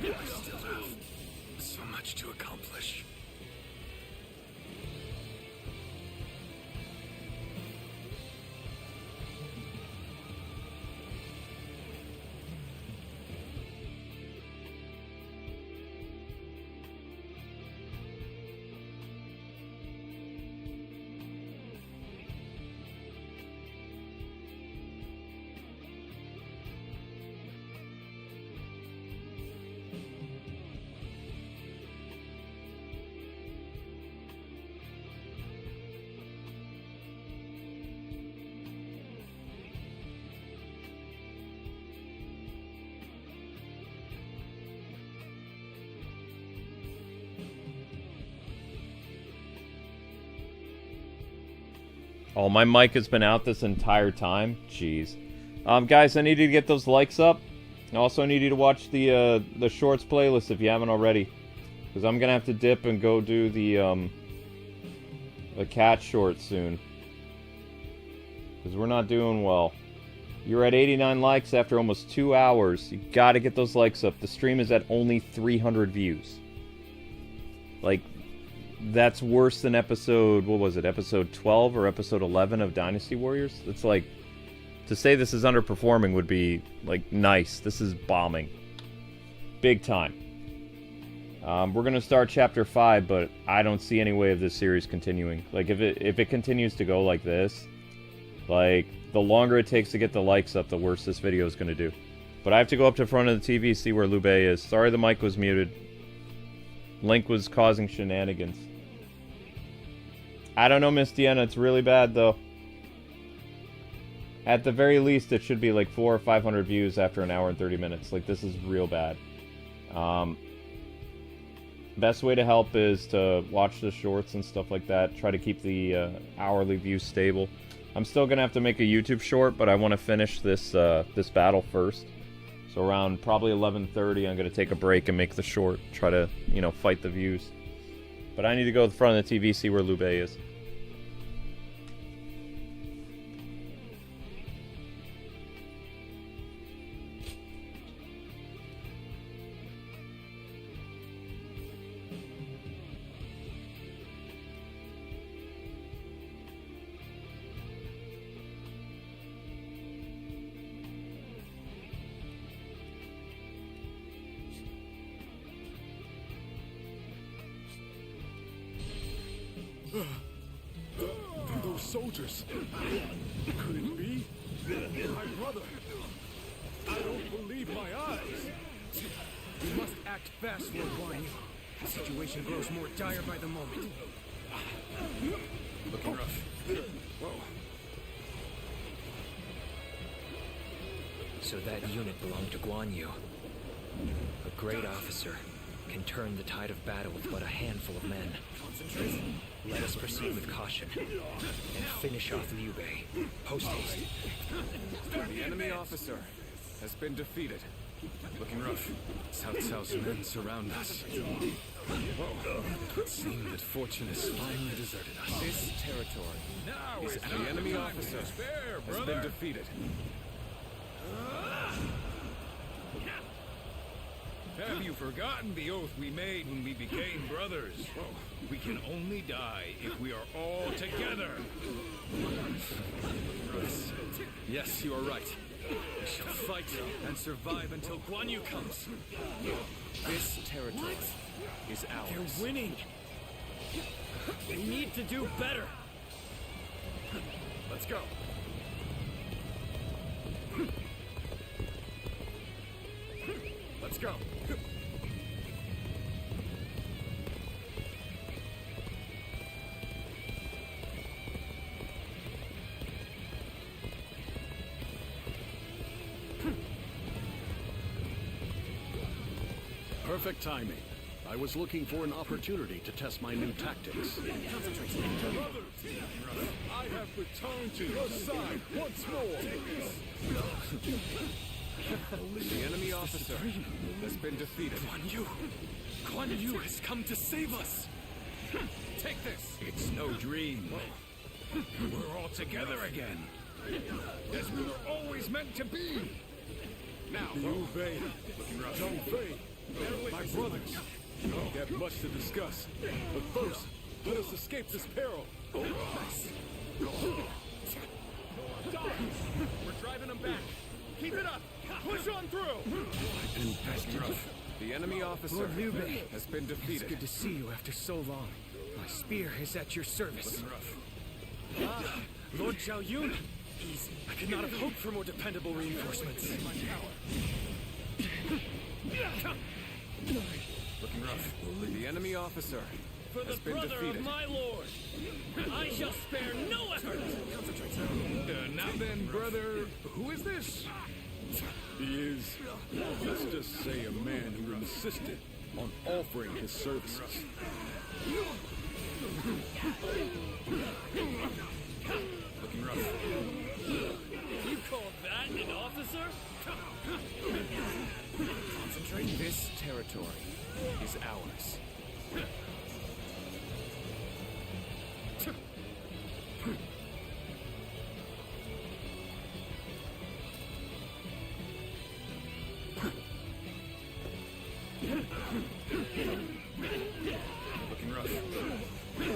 I still have so much to accomplish. Oh, my mic has been out this entire time. Jeez. Guys, I need you to get those likes up. I also need you to watch the shorts playlist if you haven't already. Because I'm going to have to dip and go do the cat short soon. Because we're not doing well. You're at 89 likes after almost 2 hours. You got to get those likes up. The stream is at only 300 views. Like, that's worse than episode, what was it, episode 12 or episode 11 of Dynasty Warriors? It's like, to say this is underperforming would be, like, nice. This is bombing. Big time. We're going to start chapter 5, but I don't see any way of this series continuing. Like, if it continues to go like this, like, the longer it takes to get the likes up, the worse this video is going to do. But I have to go up to front of the TV, see where Liu Bei is. Sorry the mic was muted. Link was causing shenanigans. I don't know, Miss Deanna. It's really bad, though. At the very least, it should be like 400 or 500 views after an hour and 30 minutes. Like, this is real bad. Best way to help is to watch the shorts and stuff like that. Try to keep the hourly views stable. I'm still going to have to make a YouTube short, but I want to finish this this battle first. So around probably 11:30, I'm going to take a break and make the short. Try to, you know, fight the views. But I need to go to the front of the TV, see where Liu Bei is. Those soldiers. Could it be? My brother. I don't believe my eyes. We must act fast, Lord Guan. The situation grows more dire by the moment. Looking rough. Whoa. So that unit belonged to Guan Yu. A great officer can turn the tide of battle with but a handful of men. Let us proceed with caution and finish off Liu Bei. Post haste. The enemy officer has been defeated. Looking rough. Cao Cao's men surround us. Whoa. It would seem that fortune has finally deserted us. This territory the enemy officer has been defeated. you forgotten the oath we made when we became brothers? We can only die if we are all together. Yes, you are right. We shall fight and survive until Guan Yu comes. This territory is ours. They're winning. We need to do better. Let's go. Let's go. Perfect timing. I was looking for an opportunity to test my new tactics. Brothers, I have returned to your side once more. The enemy officer has been defeated. Guan Yu has come to save us! Take this! It's no dream. We're all together again. As we were always meant to be. Now, Liu Bei, Zhang Fei, my brothers. We have much to discuss. But first, let us escape this peril. nice. We're driving them back. Keep it up! Push on through! The enemy officer Lord Liu Bei has been defeated. It's good to see you after so long. My spear is at your service. Ah, Lord Zhao Yun! Easy. I could not have hoped for more dependable reinforcements. Looking rough. The enemy officer For the has been brother defeated. of my lord, I shall spare no effort! Now then, brother, who is this? He is, let's just say, a man who insisted on offering his services. Looking rough. You call that an officer? Concentrate. This territory is ours. Looking rough.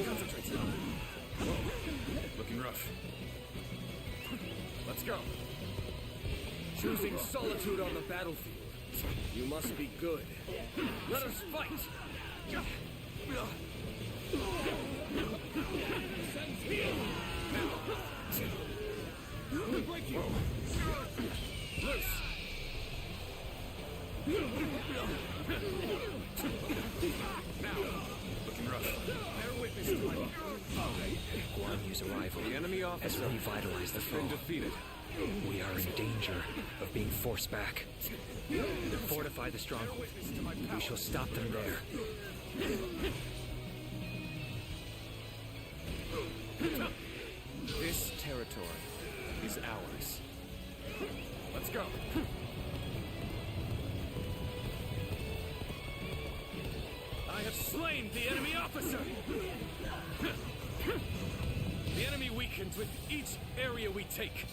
Concentrate. Looking rough. Let's go. Choosing solitude on the battlefield. You must be good. Let us fight! Loose. Now, looking rough. Bear witness to my Guan Yu's arrival The enemy has officer revitalized the has been foe. defeated. We are in danger of being forced back. Fortify the stronghold. We shall stop them there. This territory is ours. Let's go. I have slain the enemy officer! The enemy weakens with each area we take.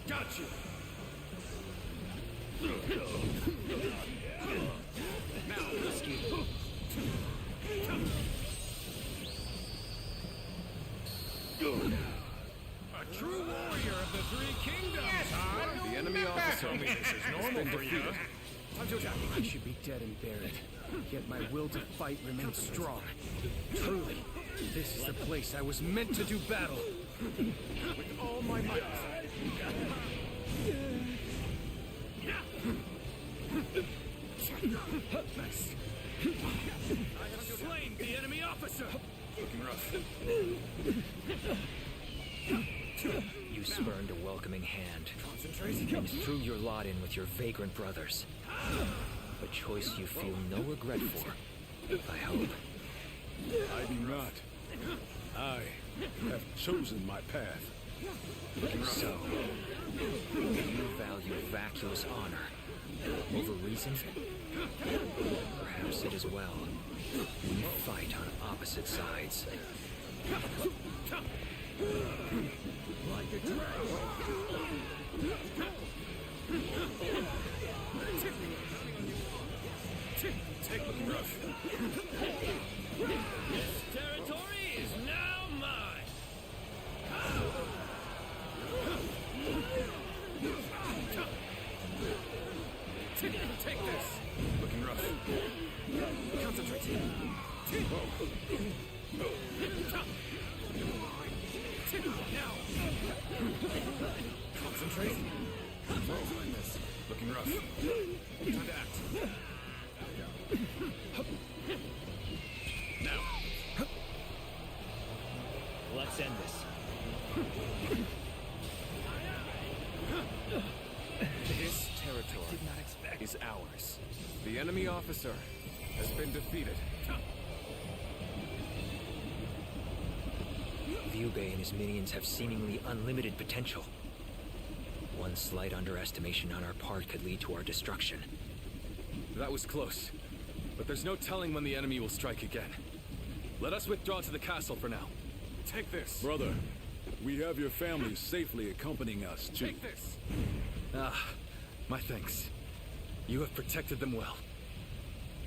Got you. Now, rescue. A true warrior of the Three Kingdoms, huh? The enemy officer has been defeated. I should be dead and buried, yet my will to fight remains strong. Truly, this is the place I was meant to do battle. With all my might. Nice. I have slain the enemy officer! Looking rough. You spurned a welcoming hand. Concentrate. And threw your lot in with your vagrant brothers. A choice you feel no regret for, I hope. I do not. I have chosen my path. So, you value vacuous honor over reason? Perhaps it is well We fight on opposite sides. Like a dragon. Take looking rough. This territory is now mine. Take this. Looking rough. Concentrate. Now. Concentrate. Looking rough. Time to act. Now. Let's end this. This territory is ours. The enemy officer has been defeated. Liu Bei and his minions have seemingly unlimited potential. One slight underestimation on our part could lead to our destruction. That was close. But there's no telling when the enemy will strike again. Let us withdraw to the castle for now. Take this. Brother, we have your family safely accompanying us, Jing. Take this. Ah, my thanks. You have protected them well.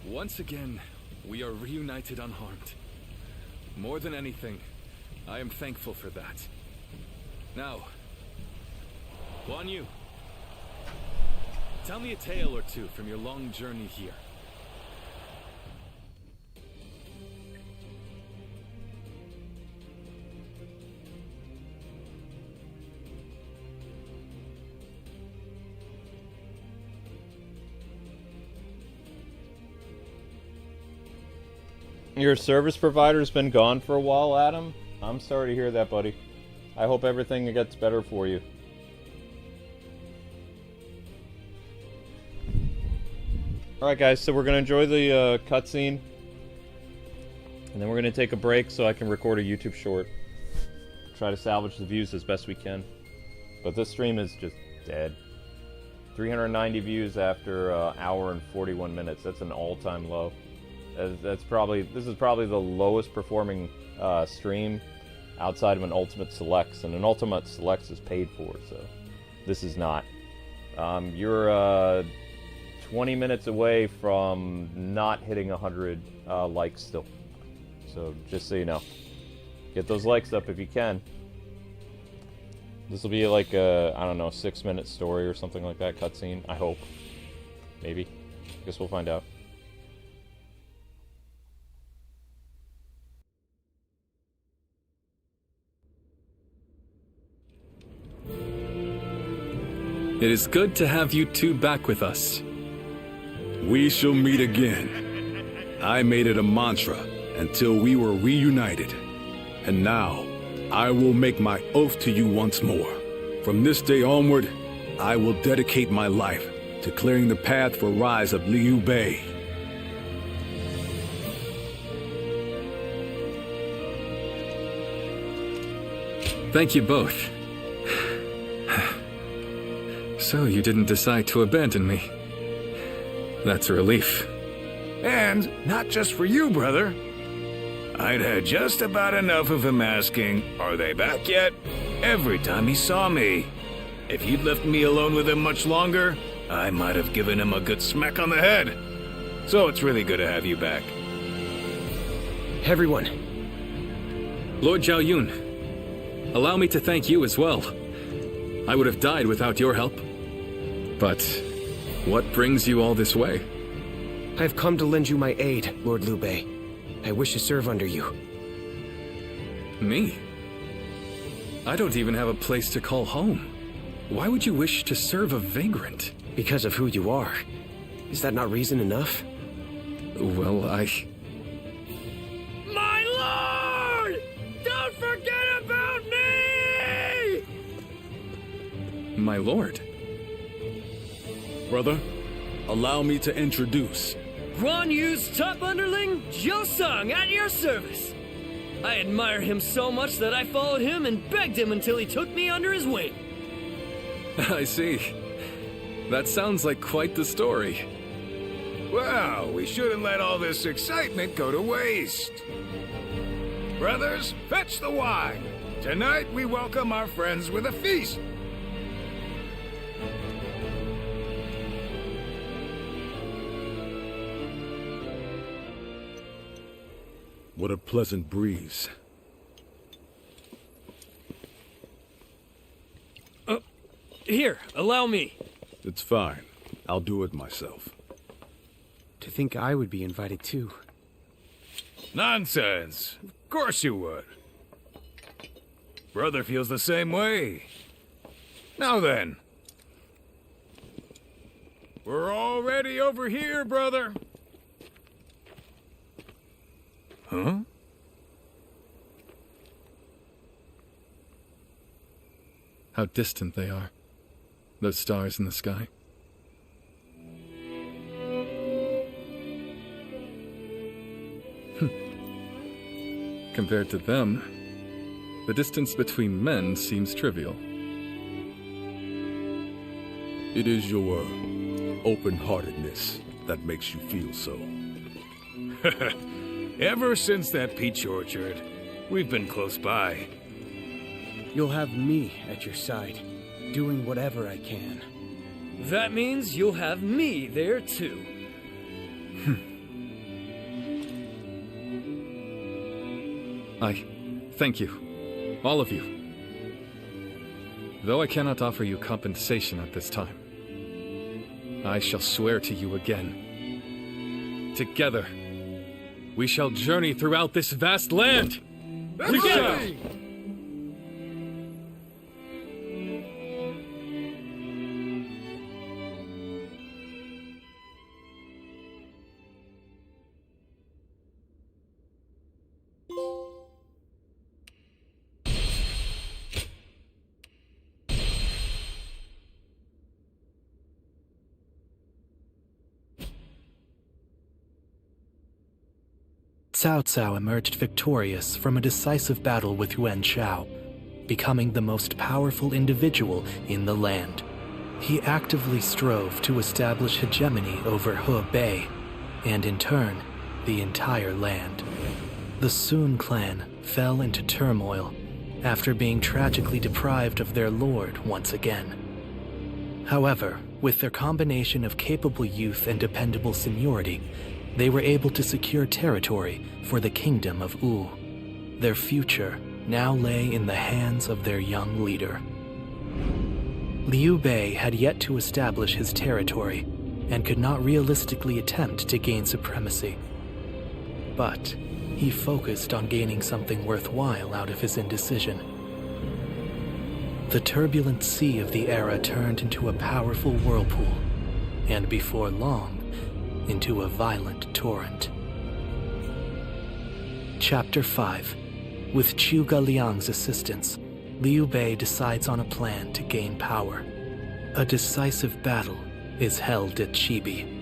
Once again, we are reunited unharmed. More than anything, I am thankful for that. Now, Guan Yu, tell me a tale or two from your long journey here. Your service provider's been gone for a while, Adam? I'm sorry to hear that, buddy. I hope everything gets better for you. Alright guys, so we're going to enjoy the cutscene. And then we're going to take a break so I can record a YouTube short. Try to salvage the views as best we can. But this stream is just dead. 390 views after an hour and 41 minutes. That's an all-time low. This is probably the lowest performing stream outside of an Ultimate Selects, and an Ultimate Selects is paid for, so this is not. You're 20 minutes away from not hitting 100 likes still, so just so you know, get those likes up if you can. This will be like a, I don't know, 6-minute story or something like that, cutscene. I hope, maybe. Guess we'll find out. It is good to have you two back with us. We shall meet again. I made it a mantra until we were reunited. And now, I will make my oath to you once more. From this day onward, I will dedicate my life to clearing the path for rise of Liu Bei. Thank you both. So you didn't decide to abandon me. That's a relief. And not just for you, brother. I'd had just about enough of him asking, "Are they back yet?" every time he saw me. If you'd left me alone with him much longer, I might have given him a good smack on the head. So it's really good to have you back. Everyone. Lord Zhao Yun, allow me to thank you as well. I would have died without your help. But what brings you all this way? I've come to lend you my aid, Lord Liu Bei. I wish to serve under you. Me? I don't even have a place to call home. Why would you wish to serve a vagrant? Because of who you are. Is that not reason enough? Well, My lord! Don't forget about me! My lord. Brother, allow me to introduce. Guan Yu's top underling, Zhou Song, at your service. I admire him so much that I followed him and begged him until he took me under his wing. I see. That sounds like quite the story. Well, we shouldn't let all this excitement go to waste. Brothers, fetch the wine. Tonight we welcome our friends with a feast. What a pleasant breeze. Here, allow me. It's fine. I'll do it myself. To think I would be invited too. Nonsense. Of course you would. Brother feels the same way. Now then. We're already over here, brother. Huh? How distant they are. Those stars in the sky. Compared to them, the distance between men seems trivial. It is your open-heartedness that makes you feel so. Ever since that peach orchard, we've been close by. You'll have me at your side, doing whatever I can. That means you'll have me there too. I thank you, all of you. Though I cannot offer you compensation at this time, I shall swear to you again. Together, we shall journey throughout this vast land. Together! Cao Cao emerged victorious from a decisive battle with Yuan Shao, becoming the most powerful individual in the land. He actively strove to establish hegemony over Hebei, and in turn, the entire land. The Sun clan fell into turmoil after being tragically deprived of their lord once again. However, with their combination of capable youth and dependable seniority, they were able to secure territory for the kingdom of Wu. Their future now lay in the hands of their young leader. Liu Bei had yet to establish his territory and could not realistically attempt to gain supremacy. But he focused on gaining something worthwhile out of his indecision. The turbulent sea of the era turned into a powerful whirlpool, and before long, into a violent torrent. Chapter 5. With Zhuge Liang's assistance, Liu Bei decides on a plan to gain power. A decisive battle is held at Chibi.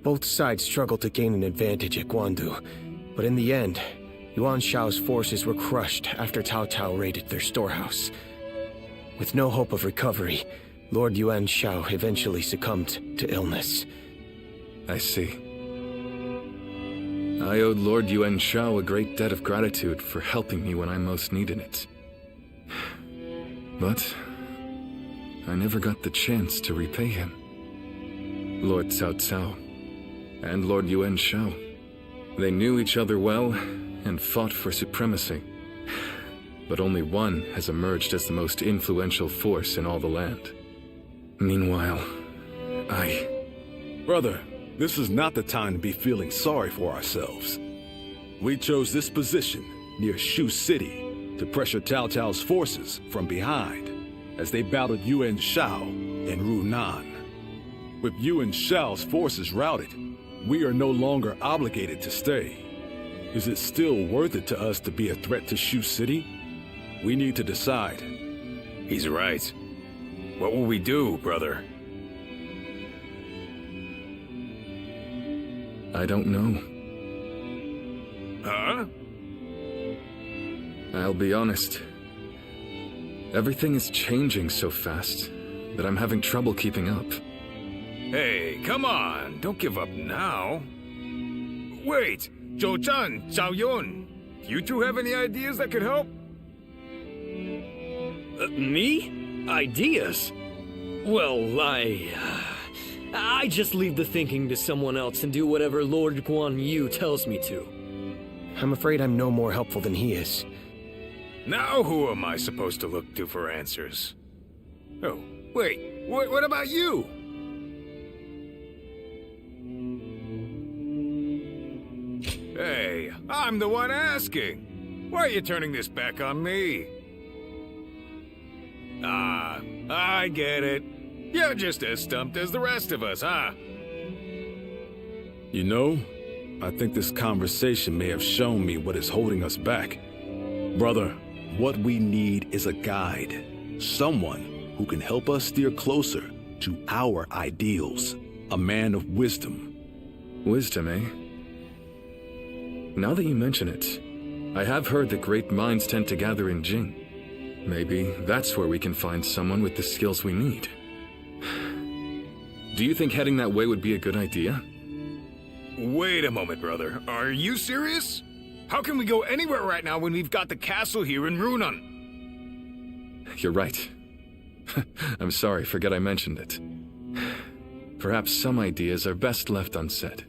Both sides struggled to gain an advantage at Guandu, but in the end, Yuan Shao's forces were crushed after Cao Cao raided their storehouse. With no hope of recovery, Lord Yuan Shao eventually succumbed to illness. I see. I owed Lord Yuan Shao a great debt of gratitude for helping me when I most needed it. But I never got the chance to repay him. Lord Cao Cao and Lord Yuan Shao, they knew each other well and fought for supremacy. But only one has emerged as the most influential force in all the land. Meanwhile, Brother, this is not the time to be feeling sorry for ourselves. We chose this position near Shu City to pressure Cao Cao's forces from behind as they battled Yuan Shao and Runan. With Yuan Shao's forces routed, we are no longer obligated to stay. Is it still worth it to us to be a threat to Shu City? We need to decide. He's right. What will we do, brother? I don't know. I'll be honest. Everything is changing so fast that I'm having trouble keeping up. Hey, come on, don't give up now. Wait, Zhou Zhan, Zhao Yun, you two have any ideas that could help? Me? Ideas? Well, I just leave the thinking to someone else and do whatever Lord Guan Yu tells me to. I'm afraid I'm no more helpful than he is. Now who am I supposed to look to for answers? Oh, wait, what about you? Hey, I'm the one asking. Why are you turning this back on me? Ah, I get it. You're just as stumped as the rest of us, huh? You know, I think this conversation may have shown me what is holding us back. Brother, what we need is a guide. Someone who can help us steer closer to our ideals. A man of wisdom. Wisdom, eh? Now that you mention it, I have heard that great minds tend to gather in Jing. Maybe that's where we can find someone with the skills we need. Do you think heading that way would be a good idea? Wait a moment, brother. Are you serious? How can we go anywhere right now when we've got the castle here in Runan? You're right. I'm sorry, forget I mentioned it. Perhaps some ideas are best left unsaid.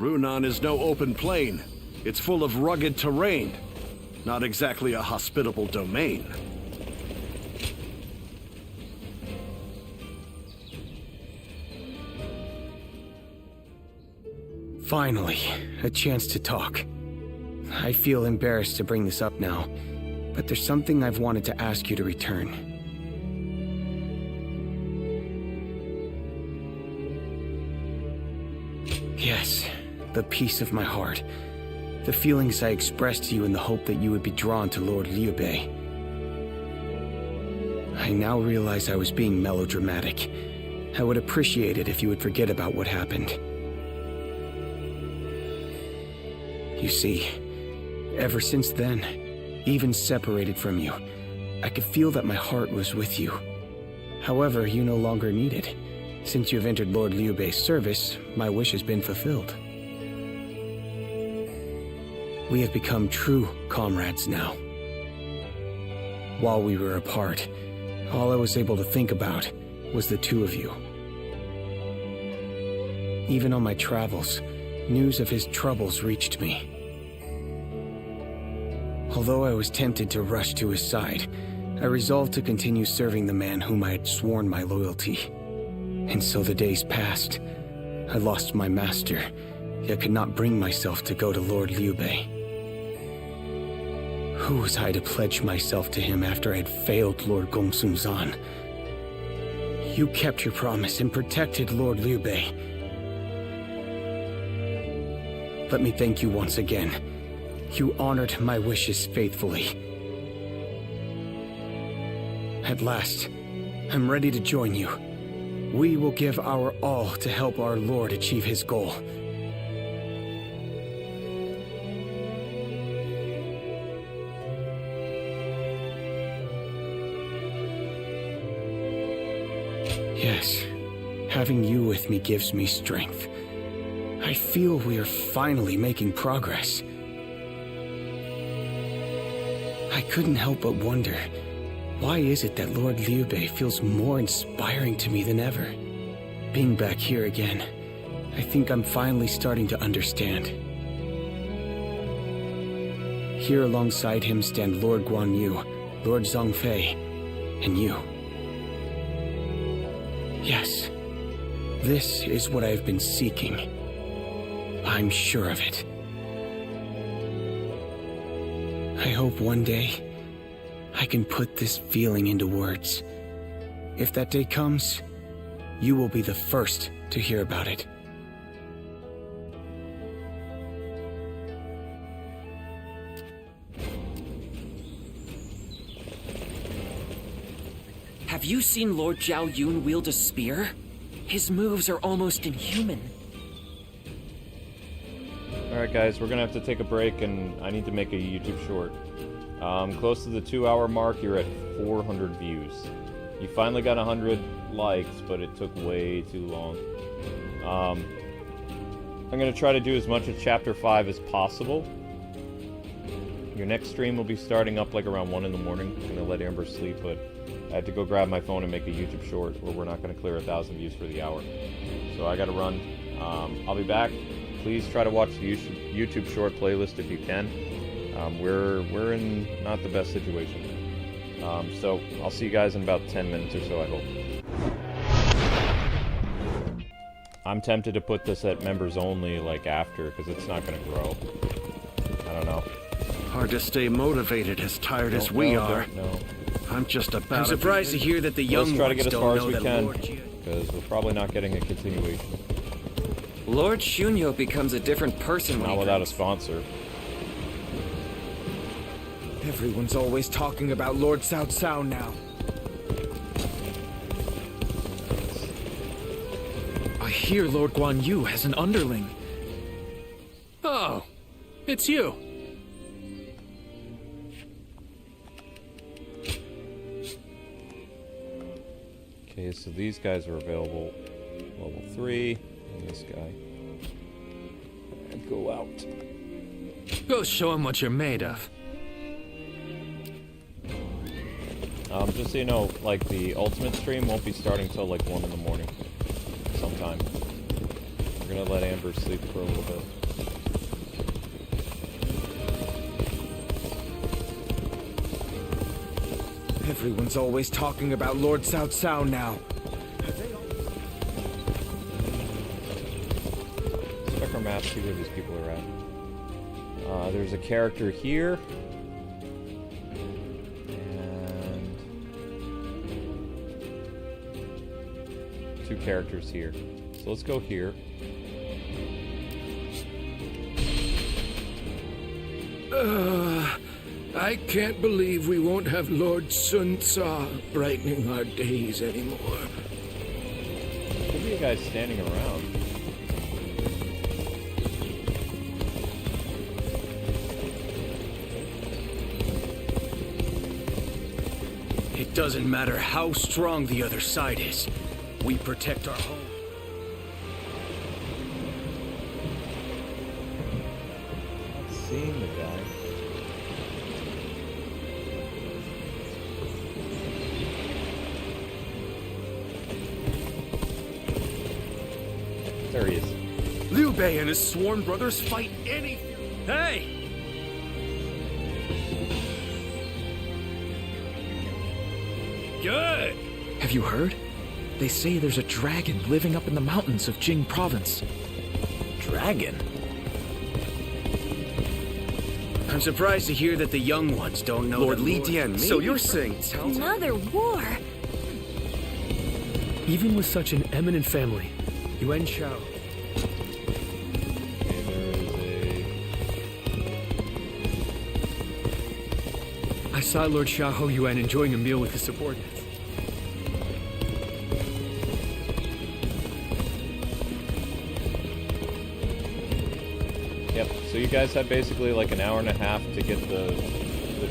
Runan is no open plain. It's full of rugged terrain. Not exactly a hospitable domain. Finally, a chance to talk. I feel embarrassed to bring this up now, but there's something I've wanted to ask you to return. Yes, the peace of my heart. The feelings I expressed to you in the hope that you would be drawn to Lord Liu Bei. I now realize I was being melodramatic. I would appreciate it if you would forget about what happened. You see, ever since then, even separated from you, I could feel that my heart was with you. However, you no longer need it. Since you have entered Lord Liu Bei's service, my wish has been fulfilled. We have become true comrades now. While we were apart, all I was able to think about was the two of you. Even on my travels, news of his troubles reached me. Although I was tempted to rush to his side, I resolved to continue serving the man whom I had sworn my loyalty. And so the days passed. I lost my master, yet could not bring myself to go to Lord Liu Bei. Who was I to pledge myself to him after I had failed Lord Gongsun Zan? You kept your promise and protected Lord Liu Bei. Let me thank you once again. You honored my wishes faithfully. At last, I'm ready to join you. We will give our all to help our Lord achieve his goal. Yes, having you with me gives me strength. I feel we are finally making progress. I couldn't help but wonder, why is it that Lord Liu Bei feels more inspiring to me than ever? Being back here again, I think I'm finally starting to understand. Here alongside him stand Lord Guan Yu, Lord Zhongfei, and you. Yes, this is what I've been seeking. I'm sure of it. I hope one day I can put this feeling into words. If that day comes, you will be the first to hear about it. Have you seen Lord Zhao Yun wield a spear? His moves are almost inhuman. Alright guys, we're gonna have to take a break and I need to make a YouTube short. Close to the 2-hour mark, you're at 400 views. You finally got 100 likes, but it took way too long. I'm gonna try to do as much of Chapter 5 as possible. Your next stream will be starting up like around 1 in the morning. I'm gonna let Amber sleep, but I had to go grab my phone and make a YouTube short, or we're not gonna clear 1,000 views for the hour. So I gotta run. I'll be back. Please try to watch the YouTube short playlist if you can. We're in not the best situation. So I'll see you guys in about 10 minutes or so, I hope. I'm tempted to put this at members only, like after, because it's not gonna grow. I don't know. Hard to stay motivated as tired as we are. No. I'm just about. I'm surprised to hear that the young Let's try to ones get as don't far as know we that can, Lord Jin. because we're probably not getting a continuation. Lord Shunyo becomes a different person when Not he without a drinks. sponsor. Everyone's always talking about Lord Cao Cao now. I hear Lord Guan Yu has an underling. Oh, it's you. Okay, so these guys are available level 3, and this guy. And go out. Go show him what you're made of. Just so you know, like, the ultimate stream won't be starting till like 1 in the morning. Sometime. We're gonna let Amber sleep for a little bit. Everyone's always talking about Lord Cao Cao now. Check our map, see where these people are at. There's a character here. And 2 characters here. So let's go here. I can't believe we won't have Lord Sun Ca brightening our days anymore. What are you guys standing around? It doesn't matter how strong the other side is. We protect our home. Not seeing the guy. There he is. Liu Bei and his sworn brothers fight anything. Hey! Good! Have you heard? They say there's a dragon living up in the mountains of Jing province. Dragon? I'm surprised to hear that the young ones don't know Lord that Li Dian, so you're saying Cao Cao... Another war? Even with such an eminent family, Yuan Shao. I saw Lord Xiahou Yuan enjoying a meal with his subordinates. Yep, so you guys have basically like an hour and a half to get the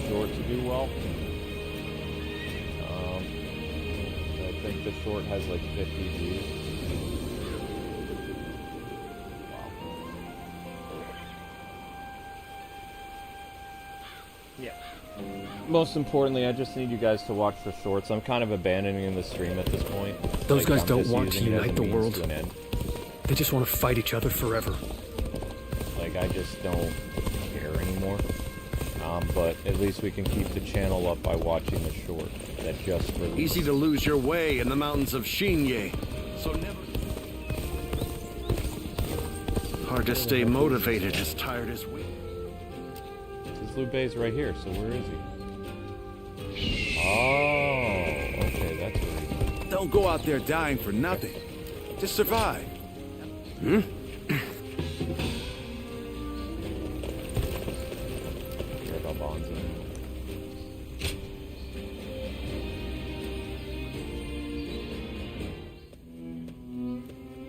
short to do well. I think the short has like 50 views. Yeah. Most importantly, I just need you guys to watch the shorts. I'm kind of abandoning the stream at this point. Those guys I'm don't just want to using it as unite a the means world. to an end. They just want to fight each other forever. Like, I just don't care anymore. But at least we can keep the channel up by watching the short that just released. Easy to lose your way in the mountains of Xinye. So never... Hard to stay motivated as tired as we... This Liu Bei's right here, so where is he? Don't go out there dying for nothing. Just survive. Hmm?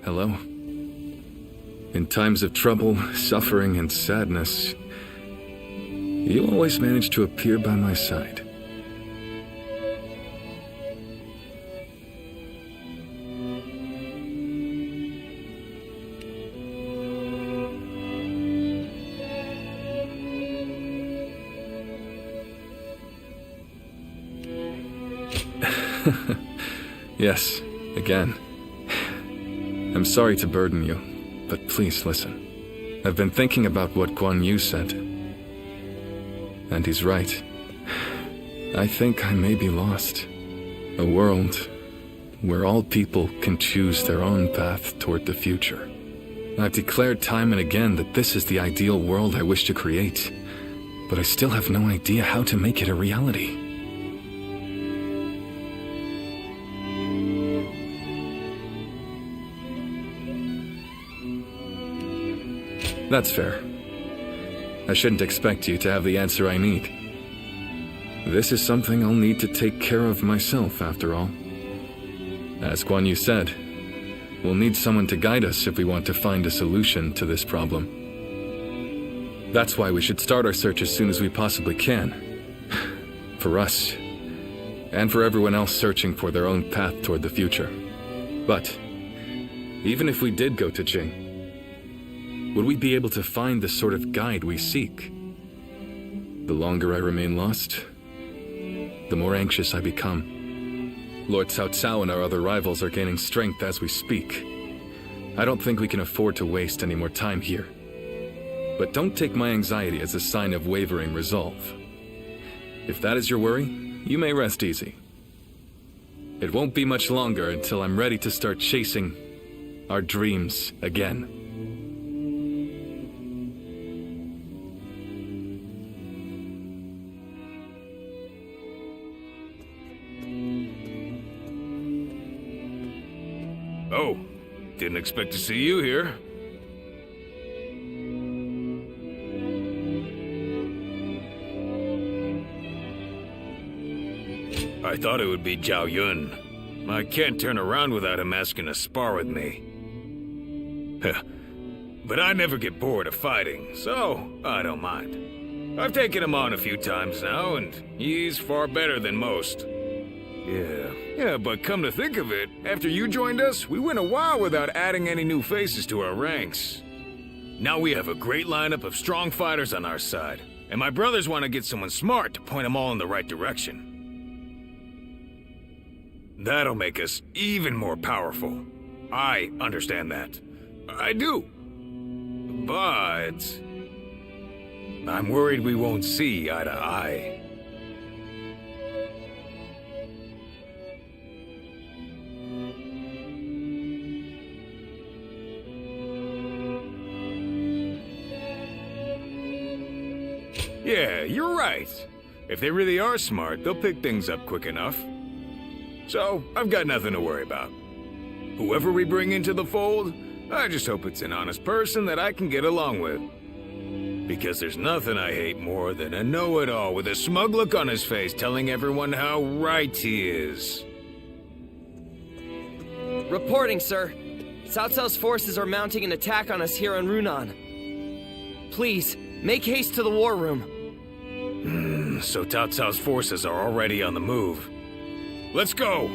Hello? In times of trouble, suffering, and sadness, you always manage to appear by my side. Yes, again. I'm sorry to burden you, but please listen. I've been thinking about what Guan Yu said. And he's right. I think I may be lost. A world where all people can choose their own path toward the future. I've declared time and again that this is the ideal world I wish to create, but I still have no idea how to make it a reality. That's fair. I shouldn't expect you to have the answer I need. This is something I'll need to take care of myself, after all. As Guan Yu said, we'll need someone to guide us if we want to find a solution to this problem. That's why we should start our search as soon as we possibly can. For us, and for everyone else searching for their own path toward the future. But, even if we did go to Jing, would we be able to find the sort of guide we seek? The longer I remain lost, the more anxious I become. Lord Cao Cao and our other rivals are gaining strength as we speak. I don't think we can afford to waste any more time here. But don't take my anxiety as a sign of wavering resolve. If that is your worry, you may rest easy. It won't be much longer until I'm ready to start chasing our dreams again. Oh, didn't expect to see you here. I thought it would be Zhao Yun. I can't turn around without him asking to spar with me. But I never get bored of fighting, so I don't mind. I've taken him on a few times now, and he's far better than most. Yeah, but come to think of it, after you joined us, we went a while without adding any new faces to our ranks. Now we have a great lineup of strong fighters on our side, and my brothers want to get someone smart to point them all in the right direction. That'll make us even more powerful. I understand that. I do. But I'm worried we won't see eye to eye. Yeah, you're right. If they really are smart, they'll pick things up quick enough. So, I've got nothing to worry about. Whoever we bring into the fold, I just hope it's an honest person that I can get along with. Because there's nothing I hate more than a know-it-all with a smug look on his face telling everyone how right he is. Reporting, sir. Cao Cao's forces are mounting an attack on us here on Runan. Please, make haste to the war room. So Cao Cao's forces are already on the move. Let's go!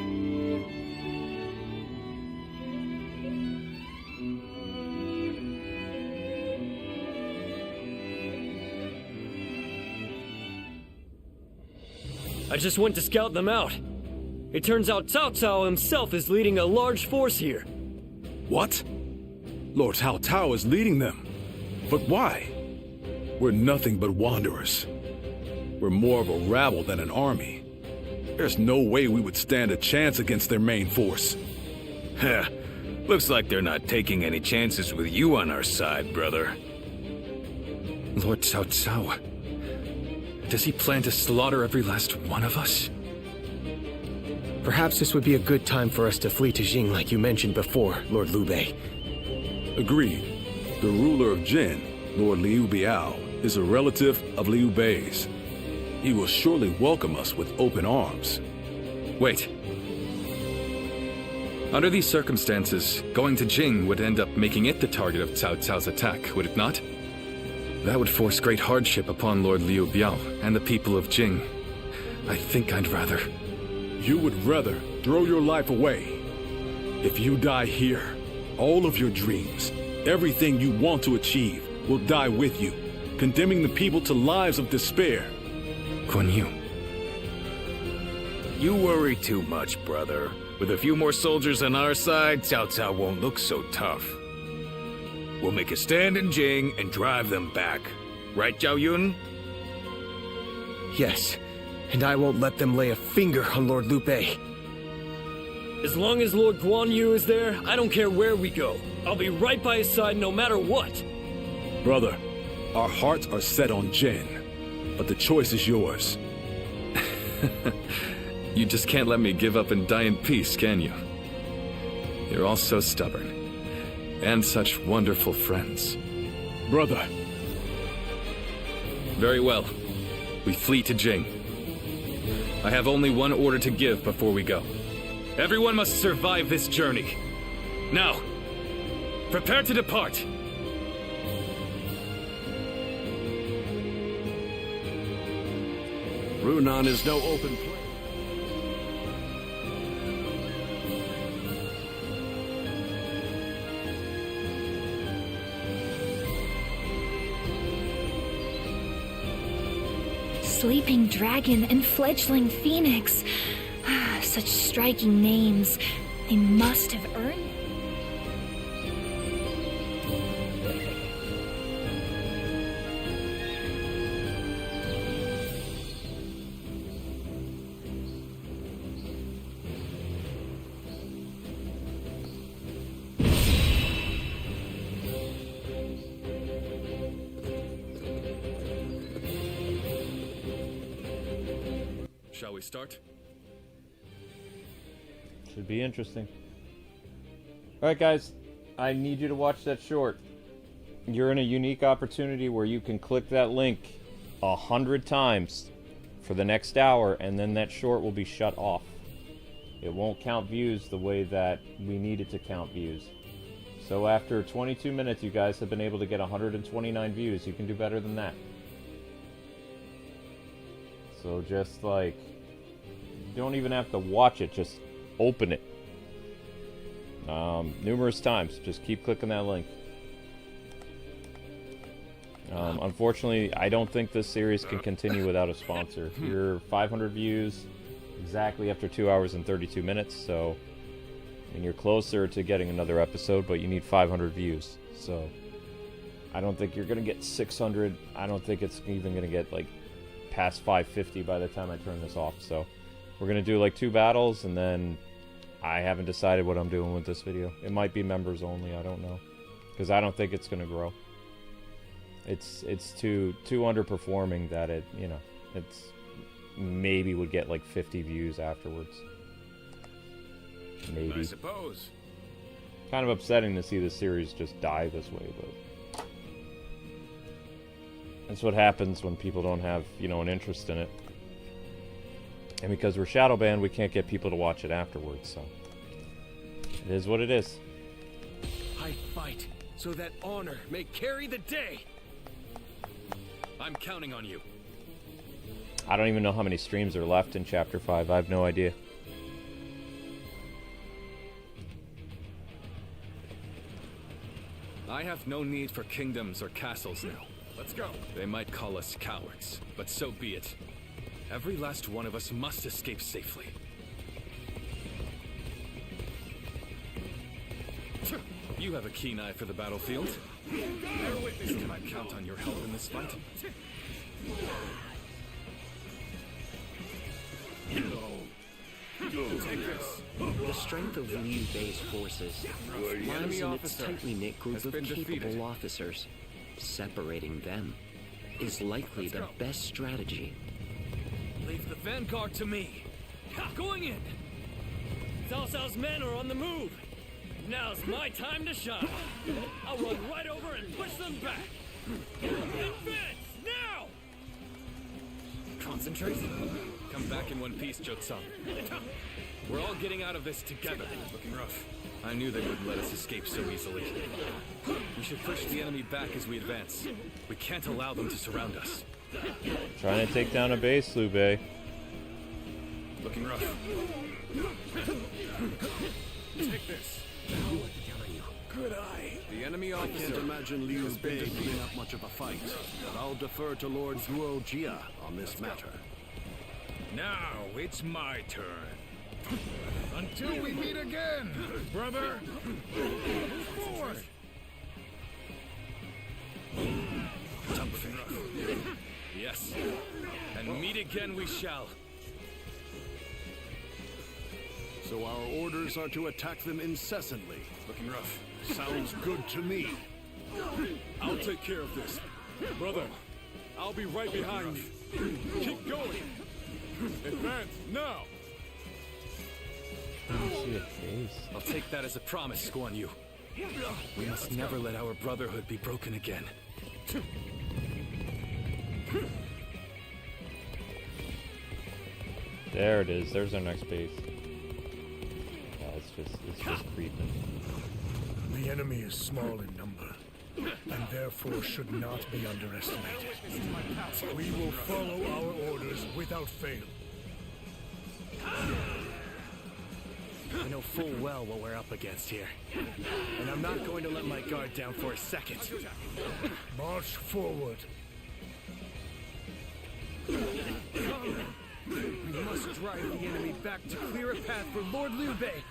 I just went to scout them out. It turns out Cao Cao himself is leading a large force here. What? Lord Cao Cao is leading them. But why? We're nothing but wanderers. We're more of a rabble than an army. There's no way we would stand a chance against their main force. Heh, looks like they're not taking any chances with you on our side, brother. Lord Cao Cao. Does he plan to slaughter every last one of us? Perhaps this would be a good time for us to flee to Jing like you mentioned before, Lord Liu Bei. Agreed. The ruler of Jin, Lord Liu Bei, is a relative of Liu Bei's. He will surely welcome us with open arms. Wait. Under these circumstances, going to Jing would end up making it the target of Cao Cao's attack, would it not? That would force great hardship upon Lord Liu Bei and the people of Jing. I think I'd rather... You would rather throw your life away. If you die here, all of your dreams, everything you want to achieve, will die with you, condemning the people to lives of despair. Guan Yu. You worry too much, brother. With a few more soldiers on our side, Cao Cao won't look so tough. We'll make a stand in Jing and drive them back. Right, Zhao Yun? Yes, and I won't let them lay a finger on Lord Liu Bei. As long as Lord Guan Yu is there, I don't care where we go. I'll be right by his side no matter what. Brother, our hearts are set on Jin, but the choice is yours. You just can't let me give up and die in peace, can you? You're all so stubborn. And such wonderful friends. Brother. Very well. We flee to Jing. I have only one order to give before we go. Everyone must survive this journey. Now, prepare to depart. Runan is no open place. Sleeping Dragon and Fledgling Phoenix. Such striking names. They must have earned. Shall we start? Should be interesting. Alright guys, I need you to watch that short. You're in a unique opportunity where you can click that link 100 times for the next hour, and then that short will be shut off. It won't count views the way that we need it to count views. So after 22 minutes, you guys have been able to get 129 views. You can do better than that. So just like, you don't even have to watch it, just open it. Numerous times. Just keep clicking that link. Unfortunately, I don't think this series can continue without a sponsor. You're 500 views exactly after 2 hours and 32 minutes, so I mean, you're closer to getting another episode, but you need 500 views. So I don't think you're going to get 600. I don't think it's even going to get like past 550 by the time I turn this off. So we're going to do like 2 battles, and then I haven't decided what I'm doing with this video. It might be members only, I don't know. Because I don't think it's going to grow. It's too underperforming that it, you know, it's maybe would get like 50 views afterwards. Maybe. I suppose. Kind of upsetting to see the series just die this way, but that's what happens when people don't have, you know, an interest in it. And because we're shadow banned, we can't get people to watch it afterwards, so it is what it is. I fight so that honor may carry the day. I'm counting on you. I don't even know how many streams are left in Chapter 5. I have no idea. I have no need for kingdoms or castles now. Let's go. They might call us cowards, but so be it. Every last one of us must escape safely. You have a keen eye for the battlefield. Can I count on your help in this fight? The strength of Liu Bei's forces lies in its tightly knit group of capable officers. Separating them is likely the best strategy. Leave the vanguard to me. Going in. Cao Cao's men are on the move. Now's my time to shine. I'll run right over and push them back. Advance now! Concentrate. Come back in one piece, Jotsung. We're all getting out of this together. Looking rough. I knew they wouldn't let us escape so easily. We should push the enemy back as we advance. We can't allow them to surround us. Trying to take down a base, Liu Bei. Looking rough. Take this. Good eye. The enemy I officer. can't imagine Liu Bei putting up much of a fight, but I'll defer to Lord Guo Jia on this matter. Now it's my turn. Until we meet again, brother. Move forward. Yes. And meet again we shall. So our orders are to attack them incessantly. Looking rough. Sounds good to me. I'll take care of this. Brother, I'll be right behind you. Keep going. Advance now. I'll take that as a promise, Guan Yu. We must never let our brotherhood be broken again. There it is. There's our next base. Yeah, it's just creeping. The enemy is small in number, and therefore should not be underestimated. We will follow our orders without fail. I know full well what we're up against here, and I'm not going to let my guard down for a second. March forward. We must drive the enemy back to clear a path for Lord Liu Bei.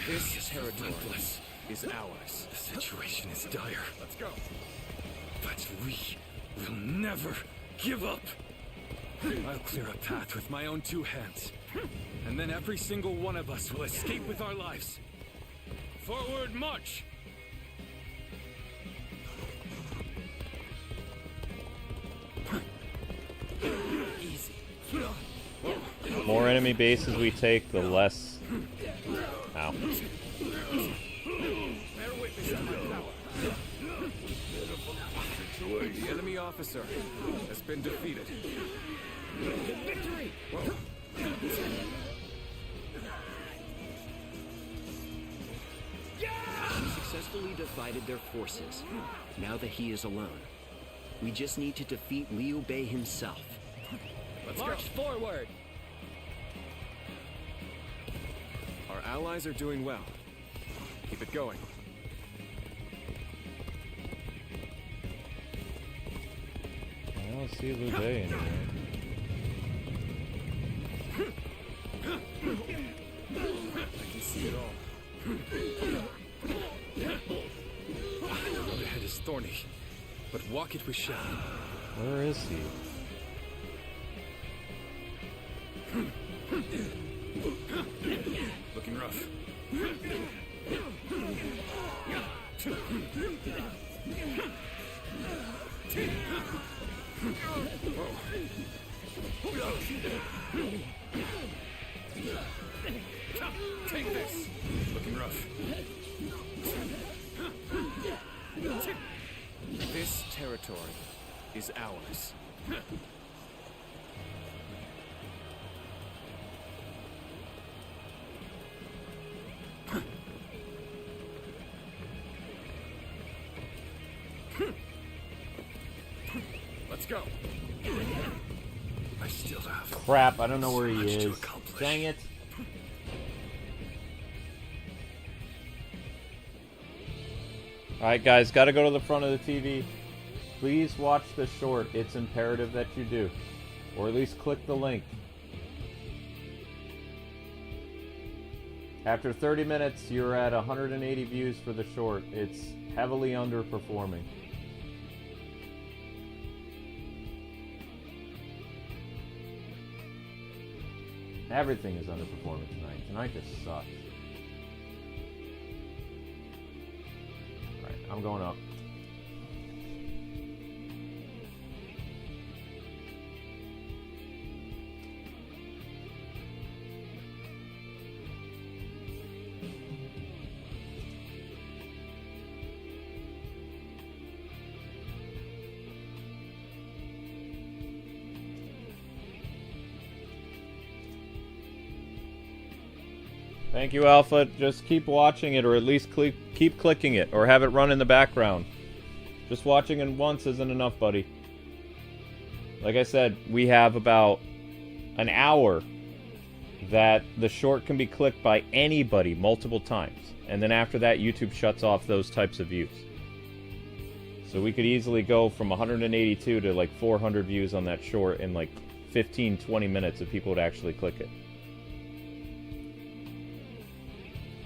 This territory is ours. The situation is dire. Let's go. But we will never give up. I'll clear a path with my own two hands. And then every single one of us will escape with our lives. Forward march! Easy. The more enemy bases we take, the less... Ow. Bear witness to my power. The enemy officer has been defeated. Victory! He successfully divided their forces. Now that he is alone, we just need to defeat Liu Bei himself. Let's march forward! Our allies are doing well. Keep it going. I don't see Liu Bei anywhere. I can see it all. The road ahead is thorny, but walk it we shall. Where is he? Looking rough. Take this! Looking rough. This territory is ours. Let's go! I still have... Crap, I don't know where he is. Dang it. Alright guys, gotta go to the front of the TV. Please watch the short. It's imperative that you do. Or at least click the link. After 30 minutes, you're at 180 views for the short. It's heavily underperforming. Everything is underperforming tonight. Tonight just sucks. Alright, I'm going up. Thank you, Alpha. Just keep watching it, or at least keep clicking it, or have it run in the background. Just watching it once isn't enough, buddy. Like I said, we have about an hour that the short can be clicked by anybody multiple times. And then after that, YouTube shuts off those types of views. So we could easily go from 182 to like 400 views on that short in like 15-20 minutes if people would actually click it.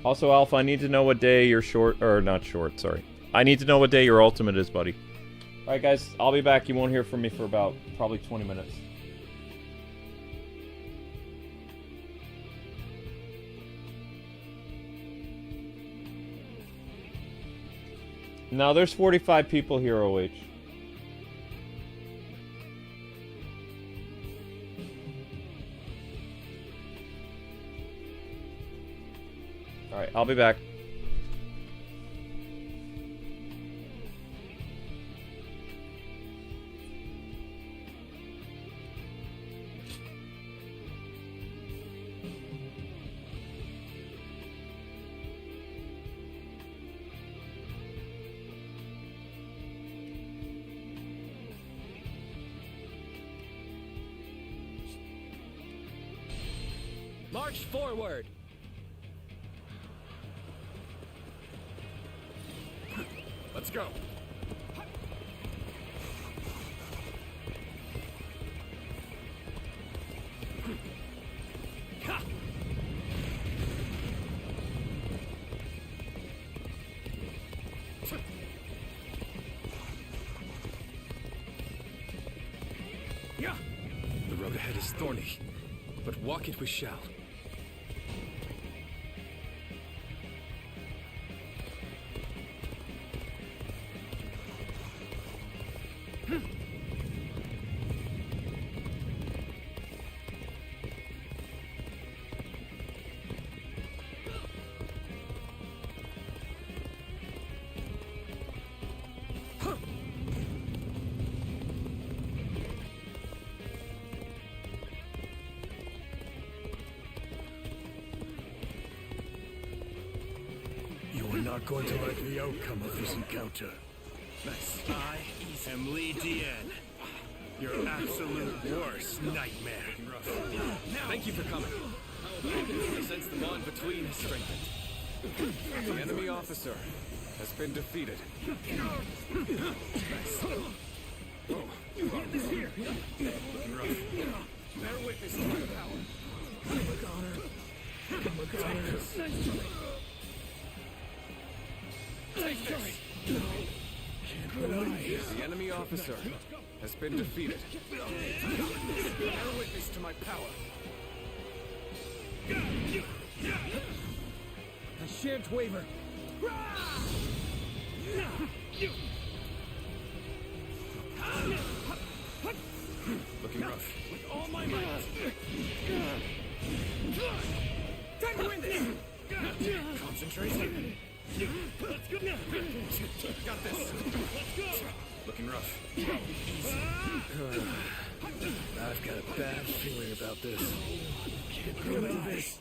Also, Alpha, I need to know what day your short, or not short, sorry. I need to know what day your ultimate is, buddy. Alright guys, I'll be back. You won't hear from me for about probably 20 minutes. Now there's 45 people here, OH. Alright, I'll be back. March forward! Let's go. The road ahead is thorny, but walk it we shall. Not going to like the outcome of this encounter. Nice. I am Li Dian, your absolute worst nightmare. Thank you for coming. I sense the bond between has strengthened. The enemy officer has been defeated. Bear witness to my power. The enemy officer has been defeated. Bear witness to my power. I shan't waver. Looking rough. With all my might. Time to win this! Concentrate. Let's go! Got this. Let's go! Looking rough. I've got a bad feeling about this. Can't do this.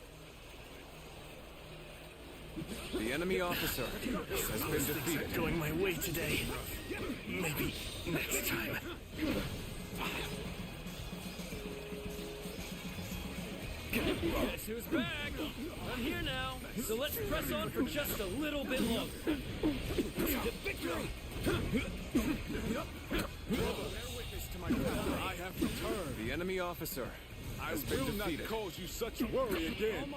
The enemy officer has been defeated. Going my way today. Maybe next time. Guess who's back? I'm here now, so let's press on for just a little bit longer. Victory! I have returned. The enemy officer I has been will not defeated. cause you such worry again.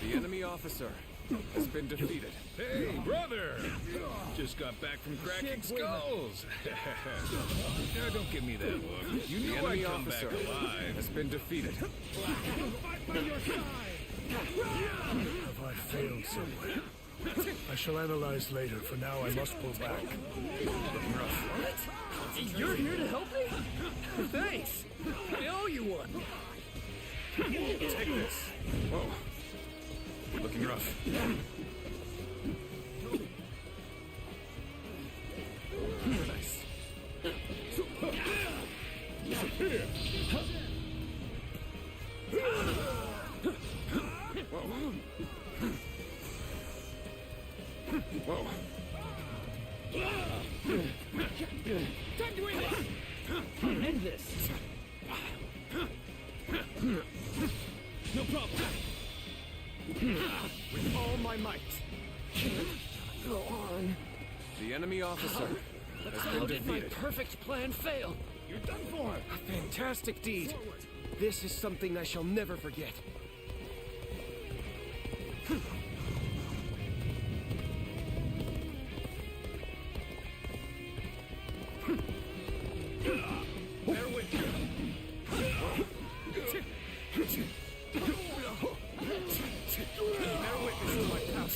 The enemy officer has been defeated. Hey, brother! Just got back from cracking skulls. No, don't give me that look. You The know enemy I'd come back officer alive. has been defeated. Have I failed somewhere? I shall analyze later. For now, I must pull back. You're here to help me? Thanks. I owe you one. Take this. Whoa. Looking rough. Nice. Time to end this! End this! No problem! With all my might! Go on. The enemy officer has How been did my defeated. perfect plan fail? You're done for! A fantastic deed. This is something I shall never forget. Bear with me. Bear witness to my power.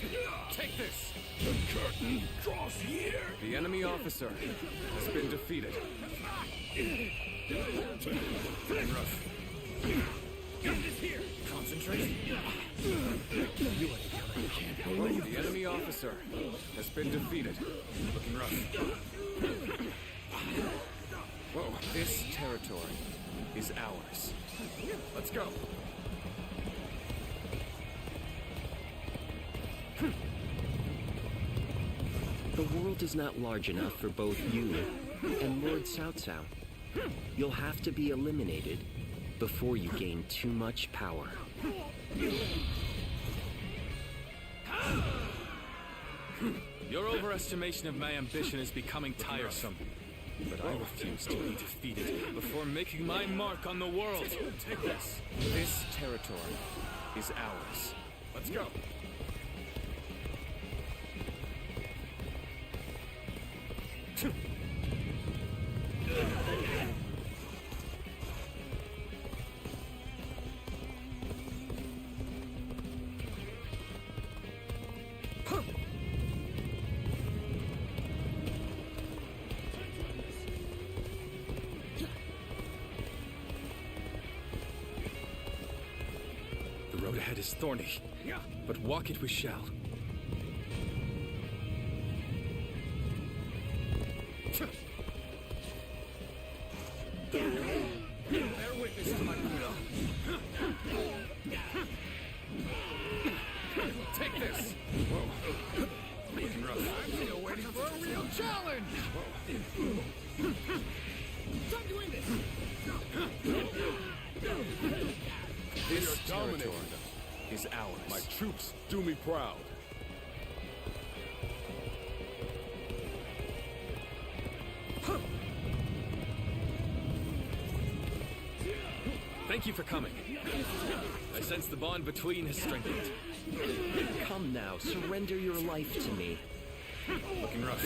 Take this. The curtain draws here. The enemy officer has been defeated. Rough. Got this here! Concentrate. The enemy officer has been defeated. Looking rough. Whoa, this territory is ours. Let's go. The world is not large enough for both you and Lord Cao Cao. You'll have to be eliminated before you gain too much power. Your overestimation of my ambition is becoming tiresome. But I refuse to be defeated before making my mark on the world. Take this. This territory is ours. Let's go. The road ahead is thorny, but walk it we shall. Bear witness to my will. Take this. Whoa. Looking rough. I'm still waiting for a real challenge. Time to end this. This territory is ours. My troops do me proud. Thank you for coming. I sense the bond between has strengthened. Come now, surrender your life to me. Looking rough.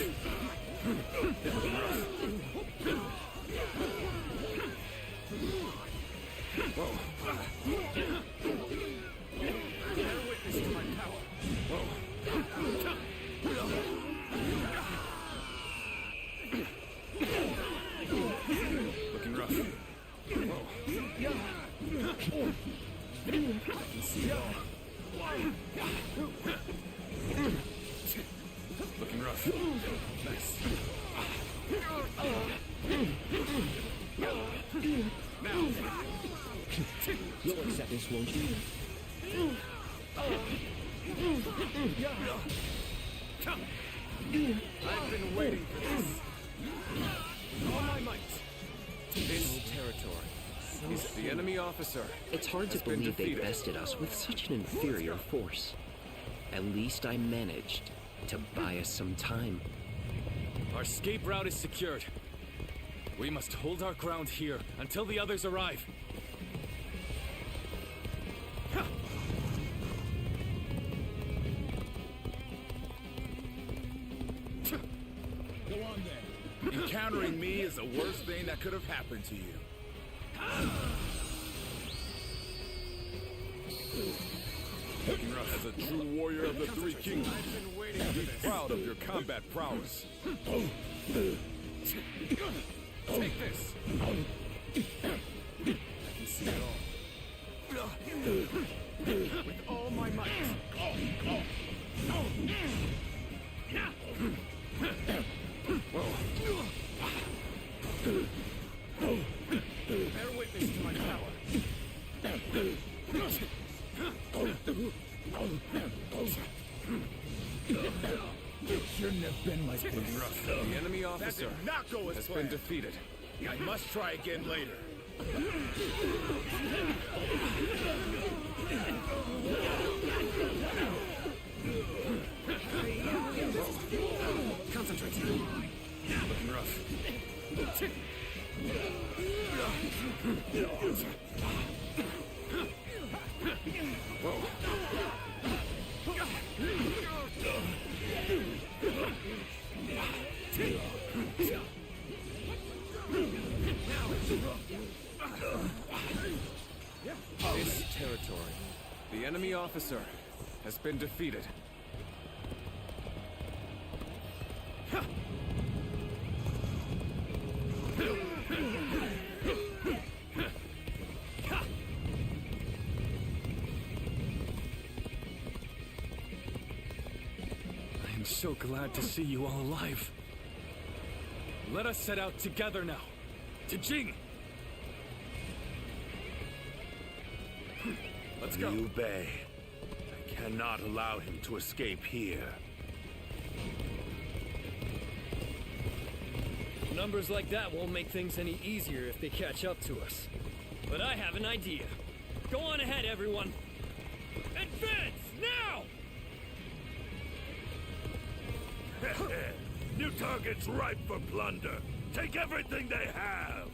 Looking rough. Whoa. Bear witness to my power. Whoa. Looking rough. Whoa. I can see it all. Looking rough. Nice. Now. You'll accept this, won't you? Come. I've been waiting for this. All my might. This territory is the enemy officer. It's hard to believe they bested us with such an inferior force. At least I managed to buy us some time. Our escape route is secured. We must hold our ground here until the others arrive. Go on then. Encountering me is the worst thing that could have happened to you. As a true warrior of the Three Kingdoms, be proud of your combat prowess. Take this. I can see it all. With all my might. Whoa. Bear witness to my power. It shouldn't have been like this. The enemy officer That did not go as has planned. been defeated. I must try again later. Concentrate. Looking rough. Whoa. This territory. The enemy officer has been defeated. I am so glad to see you all alive. Let us set out together now. To Jing! Let's go. Liu Bei. I cannot allow him to escape here. Numbers like that won't make things any easier if they catch up to us. But I have an idea. Go on ahead, everyone. Advance, now! New targets ripe for plunder. Take everything they have.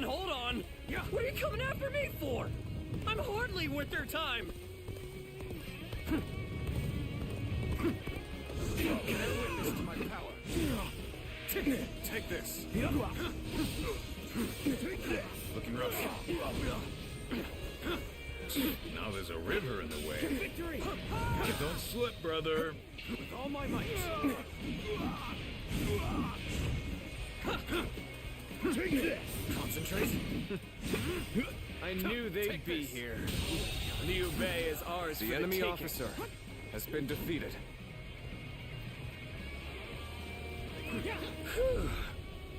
Hold on! What are you coming after me for? I'm hardly worth their time! Bear witness to my power. Take this. Looking rough. Now there's a river in the way. Victory! Don't slip, brother. With all my might. Concentrate. I knew they'd be here. Liu Bei is ours. The enemy officer has been defeated.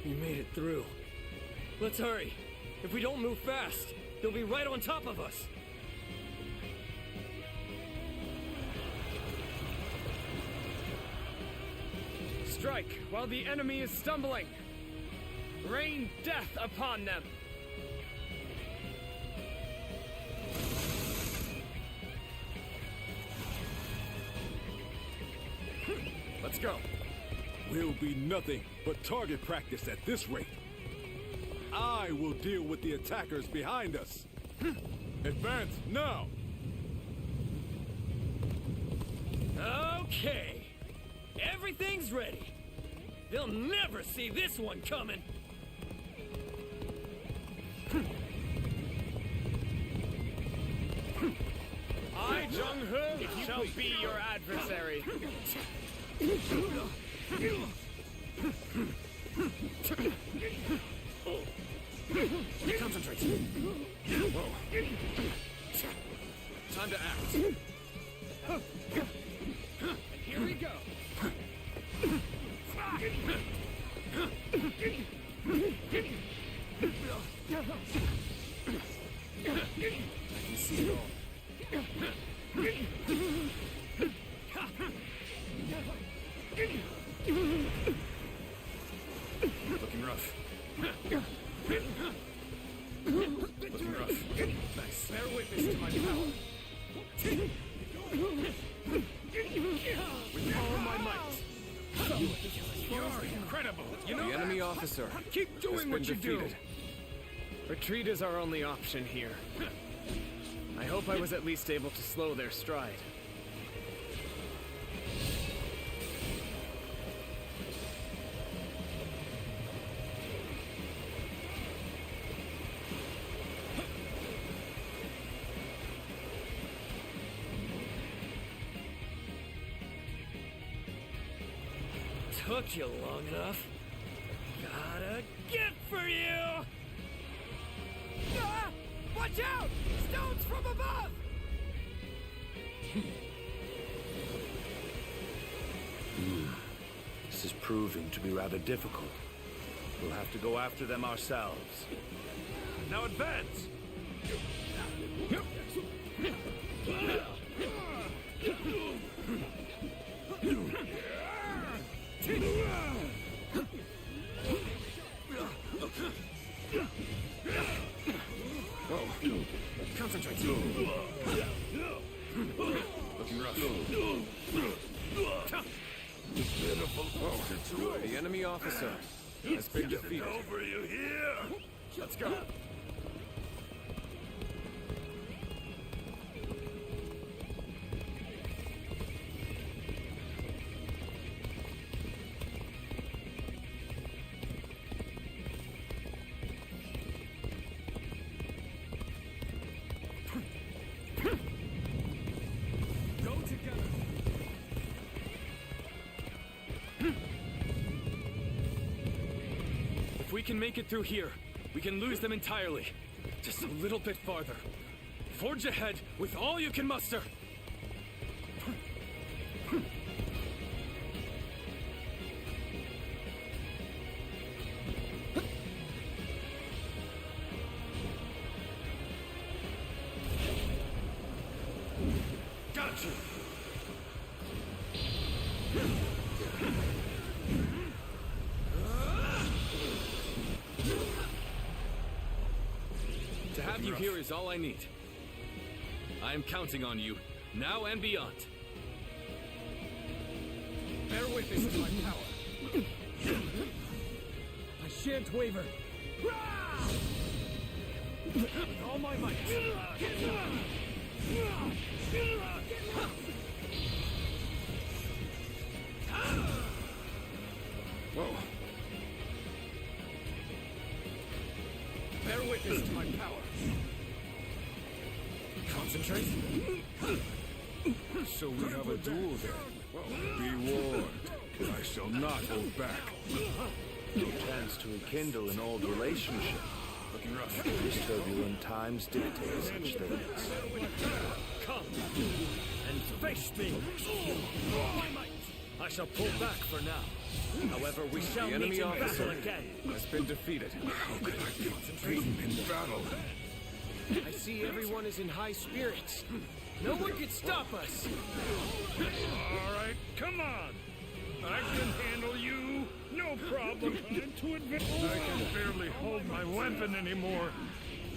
You made it through. Let's hurry. If we don't move fast, they'll be right on top of us. Strike while the enemy is stumbling. Rain death upon them. Let's go. Will be nothing but target practice at this rate. I will deal with the attackers behind us. Advance now! Okay. Everything's ready. They'll never see this one coming. I, Jung-Ho, shall be your adversary. Concentrate. Whoa. Time to act. And here we go. I can see it all. Looking rough. Looking rough. Nice. Bear witness to my power. With all my might. You're incredible. You know the enemy officer. Keep doing what you do. Retreat is our only option here. I hope I was at least able to slow their stride. Took you long enough. Got a gift for you! Ah! Watch out! Stones from above! This is proving to be rather difficult. We'll have to go after them ourselves. Now advance! Concentrate. Looking rough. Whoa. The enemy officer has been defeated. Over you here. Let's go. If we can make it through here, we can lose them entirely. Just a little bit farther. Forge ahead with all you can muster. Got you. To have you here is all I need. I am counting on you, now and beyond. Bear witness to my power. I shan't waver. With all my might. Whoa. Bear witness to my power. Concentrate. So we have a duel then. Be warned, I shall not hold back. No chance to rekindle an old relationship. Looking rough. These turbulent times dictate such things. Come and face me. I shall pull back for now. However, we shall The meet enemy in officer battle again. has been defeated. How could I be beaten in battle? I see everyone is in high spirits. No one can stop us. All right, come on. I can handle you. No problem. Time to advance. I can barely hold my weapon anymore.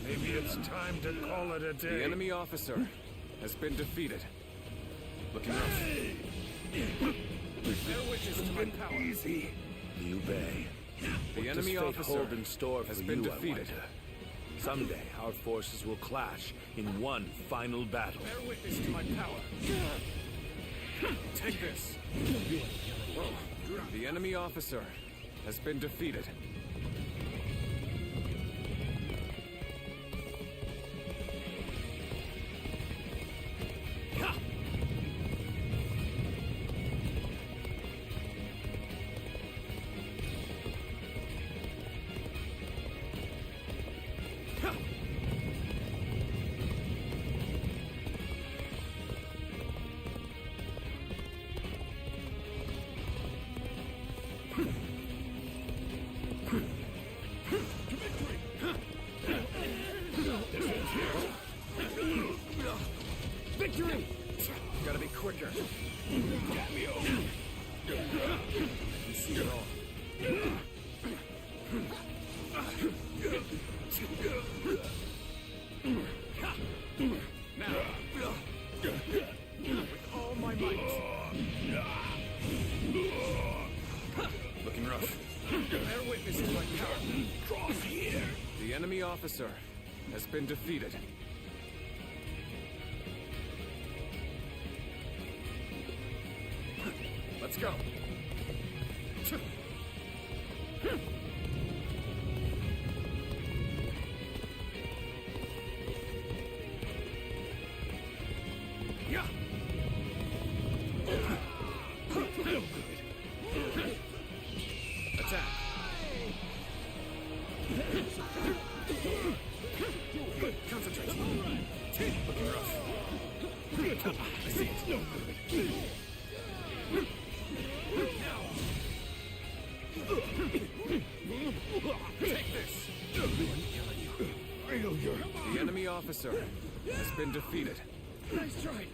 Maybe it's time to call it a day. The enemy officer has been defeated. Looking rough. Bear witness to my power. Easy. Liu Bei. The What enemy does fate officer hold in store has for been you, defeated. I wonder? Someday, our forces will clash in one final battle. Bear witness to my power. Take this. Whoa. The enemy officer has been defeated. Victory! Gotta be quicker. Get me over. You see it all. Now. With all my might. Looking rough. Bear witness to my power. Cross here. The enemy officer has been defeated. Let's go. Yeah. Attack. Concentrate. Looking rough. I see it. No good. Take this! Failure. The enemy officer has been defeated. Nice try.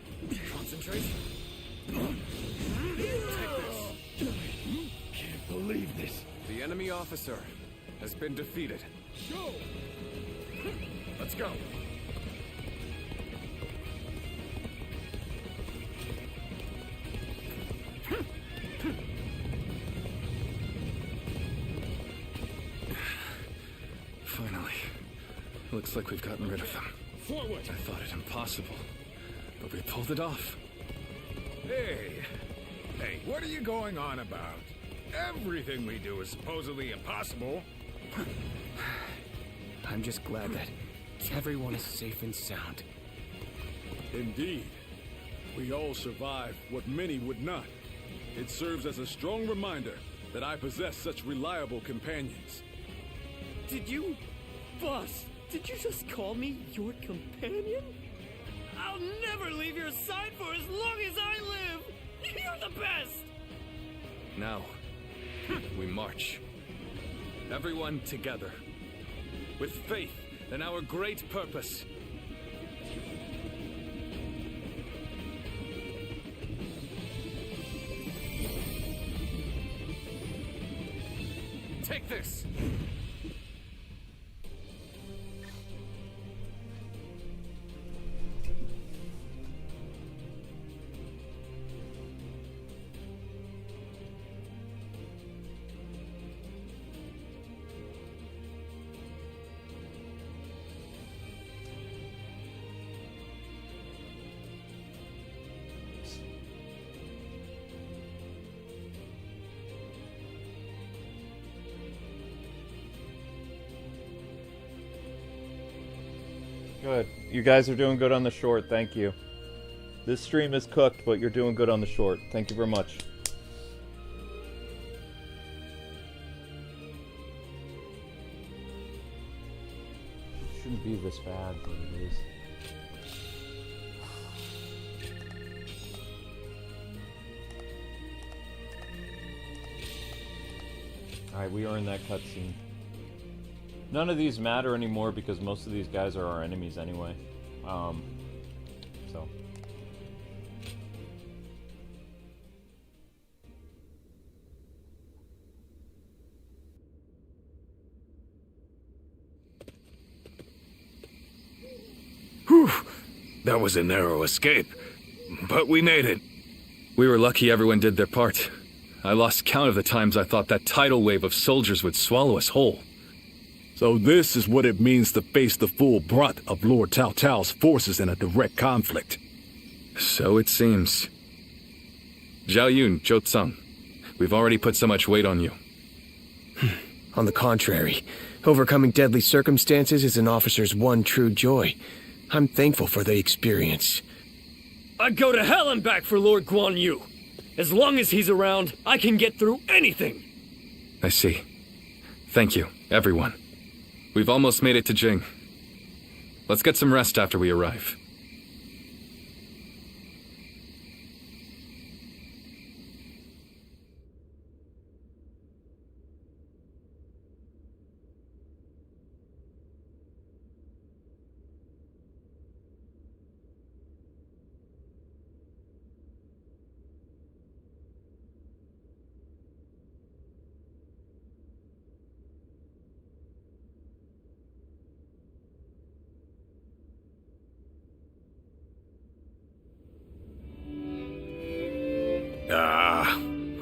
Concentrate. Take this. officer has been defeated. Go! Let's go. Finally. Looks like we've gotten rid of them. Forward! I thought it impossible, but we pulled it off. Hey, what are you going on about? Everything we do is supposedly impossible. I'm just glad that everyone is safe and sound. Indeed. We all survived what many would not. It serves as a strong reminder that I possess such reliable companions. Did you... Boss, did you just call me your companion? I'll never leave your side for as long as I live! You're the best! Now, we march. Everyone together. With faith in our great purpose. Take this! Good. You guys are doing good on the short, thank you. This stream is cooked, but you're doing good on the short. Thank you very much. Shouldn't be this bad, but it is. Alright, we are in that cutscene. None of these matter anymore because most of these guys are our enemies anyway. So. Whew! That was a narrow escape. But we made it. We were lucky everyone did their part. I lost count of the times I thought that tidal wave of soldiers would swallow us whole. So this is what it means to face the full brunt of Lord Cao Cao's forces in a direct conflict. So it seems. Zhao Yun, Zhou Tsang, we've already put so much weight on you. On the contrary, overcoming deadly circumstances is an officer's one true joy. I'm thankful for the experience. I'd go to hell and back for Lord Guan Yu. As long as he's around, I can get through anything. I see. Thank you, everyone. We've almost made it to Jing. Let's get some rest after we arrive.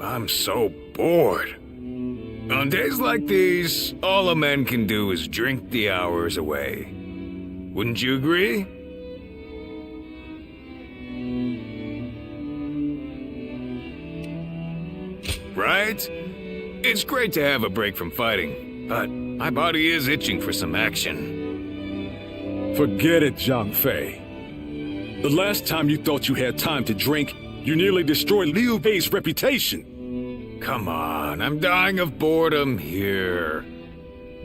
I'm so bored. On days like these, all a man can do is drink the hours away. Wouldn't you agree? Right? It's great to have a break from fighting, but my body is itching for some action. Forget it, Zhang Fei. The last time you thought you had time to drink, you nearly destroyed Liu Bei's reputation. Come on, I'm dying of boredom here.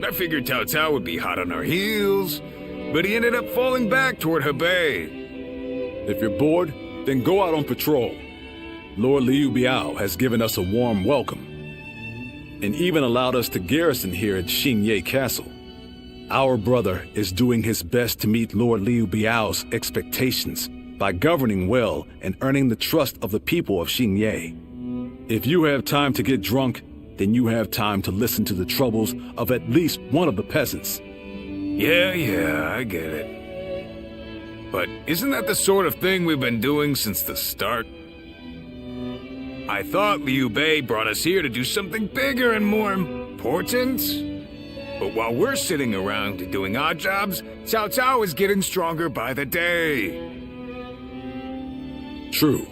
I figured Cao Cao would be hot on our heels, but he ended up falling back toward Hebei. If you're bored, then go out on patrol. Lord Liu Biao has given us a warm welcome, and even allowed us to garrison here at Xingye Castle. Our brother is doing his best to meet Lord Liu Biao's expectations by governing well and earning the trust of the people of Xingye. If you have time to get drunk, then you have time to listen to the troubles of at least one of the peasants. Yeah, I get it. But isn't that the sort of thing we've been doing since the start? I thought Liu Bei brought us here to do something bigger and more important. But while we're sitting around doing odd jobs, Cao Cao is getting stronger by the day. True.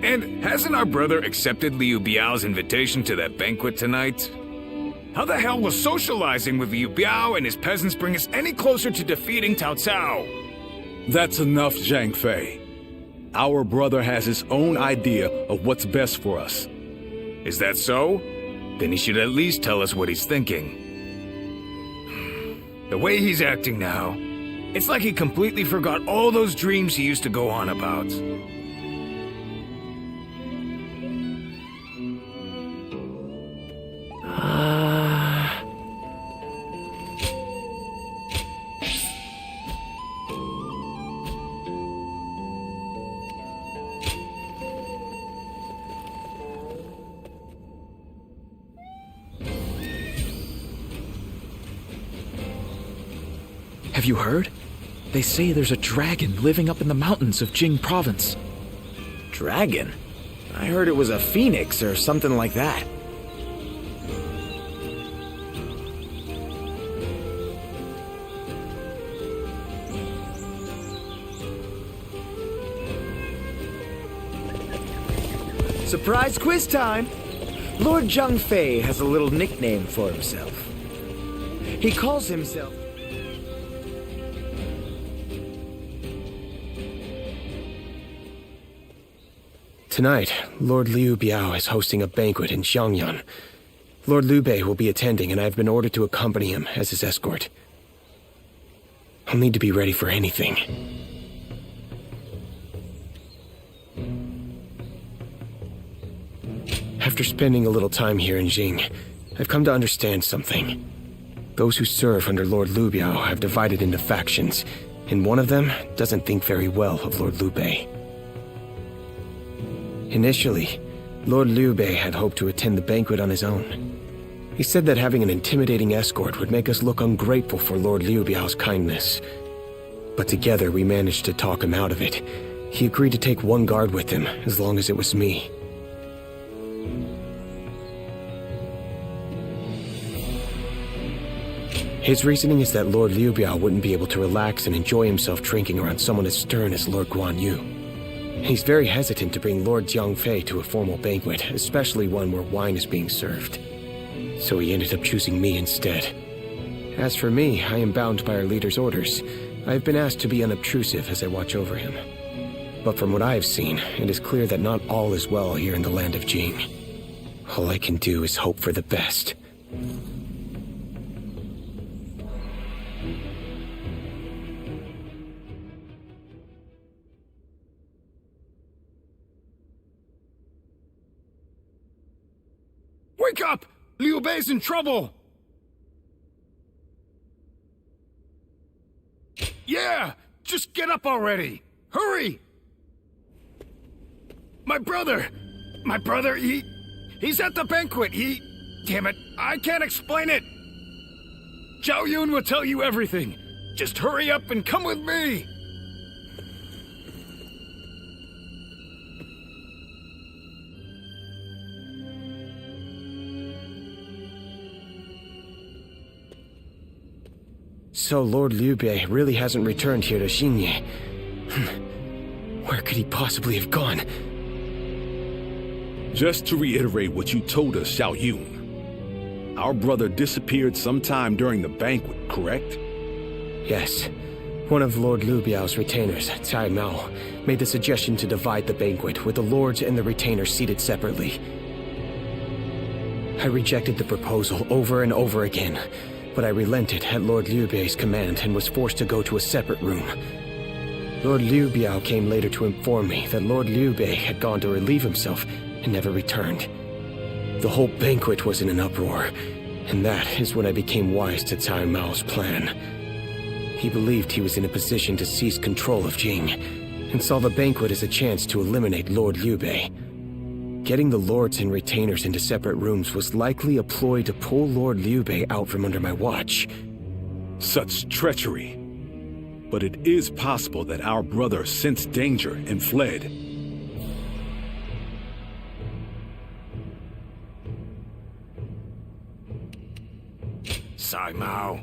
And hasn't our brother accepted Liu Biao's invitation to that banquet tonight? How the hell will socializing with Liu Biao and his peasants bring us any closer to defeating Cao Cao? That's enough, Zhang Fei. Our brother has his own idea of what's best for us. Is that so? Then he should at least tell us what he's thinking. The way he's acting now, it's like he completely forgot all those dreams he used to go on about. Have you heard? They say there's a dragon living up in the mountains of Jing province. Dragon? I heard it was a phoenix or something like that. Surprise quiz time! Lord Zhang Fei has a little nickname for himself. He calls himself... Tonight, Lord Liu Biao is hosting a banquet in Xiangyan. Lord Liu Bei will be attending, and I've been ordered to accompany him as his escort. I'll need to be ready for anything. After spending a little time here in Jing, I've come to understand something. Those who serve under Lord Liu Biao have divided into factions, and one of them doesn't think very well of Lord Liu Bei. Initially, Lord Liu Bei had hoped to attend the banquet on his own. He said that having an intimidating escort would make us look ungrateful for Lord Liu Biao's kindness. But together we managed to talk him out of it. He agreed to take one guard with him, as long as it was me. His reasoning is that Lord Liu Biao wouldn't be able to relax and enjoy himself drinking around someone as stern as Lord Guan Yu. He's very hesitant to bring Lord Zhang Fei to a formal banquet, especially one where wine is being served. So he ended up choosing me instead. As for me, I am bound by our leader's orders. I have been asked to be unobtrusive as I watch over him. But from what I have seen, it is clear that not all is well here in the land of Jing. All I can do is hope for the best. Wake up! Liu Bei's in trouble! Yeah! Just get up already! Hurry! My brother! He's at the banquet! Damn it, I can't explain it! Zhao Yun will tell you everything! Just hurry up and come with me! So Lord Liu Bei really hasn't returned here to Xingye. Where could he possibly have gone? Just to reiterate what you told us, Xiao Yun. Our brother disappeared sometime during the banquet, correct? Yes. One of Lord Liu Biao's retainers, Cai Mao, made the suggestion to divide the banquet with the lords and the retainers seated separately. I rejected the proposal over and over again, but I relented at Lord Liu Bei's command and was forced to go to a separate room. Lord Liu Biao came later to inform me that Lord Liu Bei had gone to relieve himself and never returned. The whole banquet was in an uproar, and that is when I became wise to Cai Mao's plan. He believed he was in a position to seize control of Jing, and saw the banquet as a chance to eliminate Lord Liu Bei. Getting the lords and retainers into separate rooms was likely a ploy to pull Lord Liu Bei out from under my watch. Such treachery. But it is possible that our brother sensed danger and fled. Sai Mao,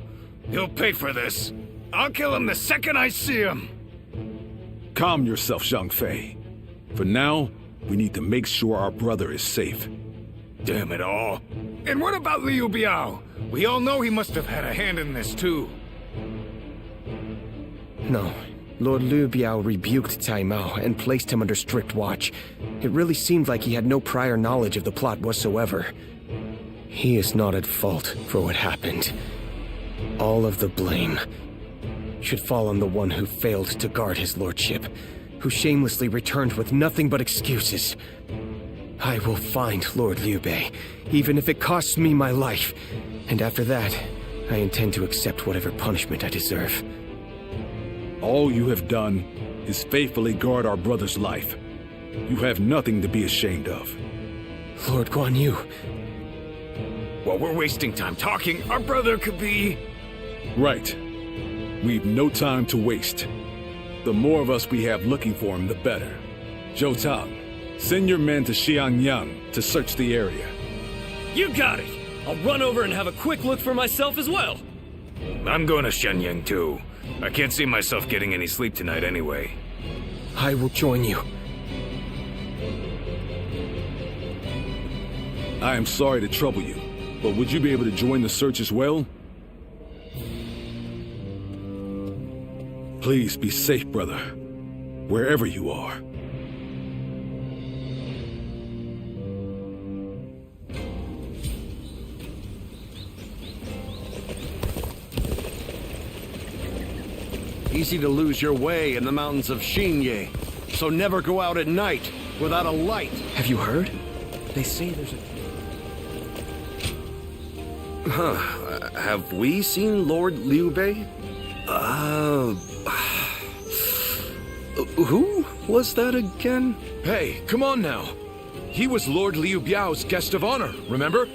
he'll pay for this. I'll kill him the second I see him. Calm yourself, Zhang Fei. For now, we need to make sure our brother is safe. Damn it all. And what about Liu Biao? We all know he must have had a hand in this too. No. Lord Liu Biao rebuked Cai Mao and placed him under strict watch. It really seemed like he had no prior knowledge of the plot whatsoever. He is not at fault for what happened. All of the blame should fall on the one who failed to guard his lordship, who shamelessly returned with nothing but excuses. I will find Lord Liu Bei, even if it costs me my life. And after that, I intend to accept whatever punishment I deserve. All you have done is faithfully guard our brother's life. You have nothing to be ashamed of. Lord Guan Yu. While we're wasting time talking, our brother could be... Right. We've no time to waste. The more of us we have looking for him, the better. Zhou Tang, send your men to Xiangyang to search the area. You got it! I'll run over and have a quick look for myself as well. I'm going to Shenyang too. I can't see myself getting any sleep tonight anyway. I will join you. I am sorry to trouble you, but would you be able to join the search as well? Please be safe, brother, wherever you are. Easy to lose your way in the mountains of Xinye, so never go out at night without a light. Have you heard? They say there's a... Have we seen Lord Liu Bei? Who was that again? Hey, come on now. He was Lord Liu Biao's guest of honor, remember?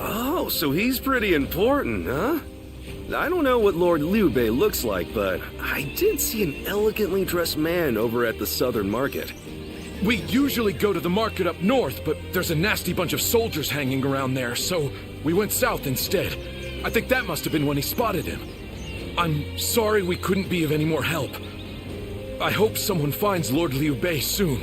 Oh, so he's pretty important, huh? I don't know what Lord Liu Bei looks like, but I did see an elegantly dressed man over at the southern market. We usually go to the market up north, but there's a nasty bunch of soldiers hanging around there, so we went south instead. I think that must have been when he spotted him. I'm sorry we couldn't be of any more help. I hope someone finds Lord Liu Bei soon.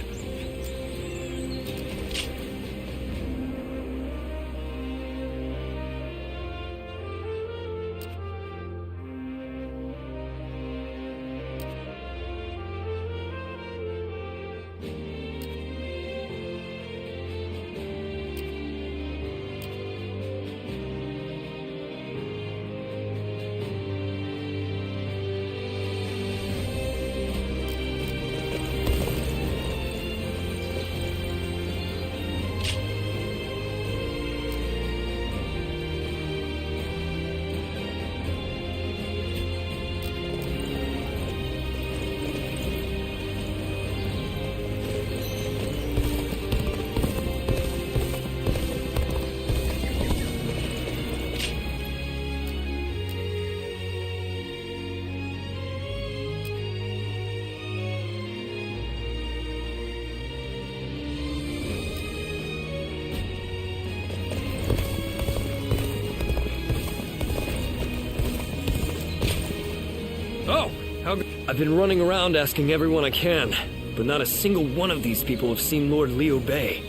I've been running around asking everyone I can, but not a single one of these people have seen Lord Liu Bei.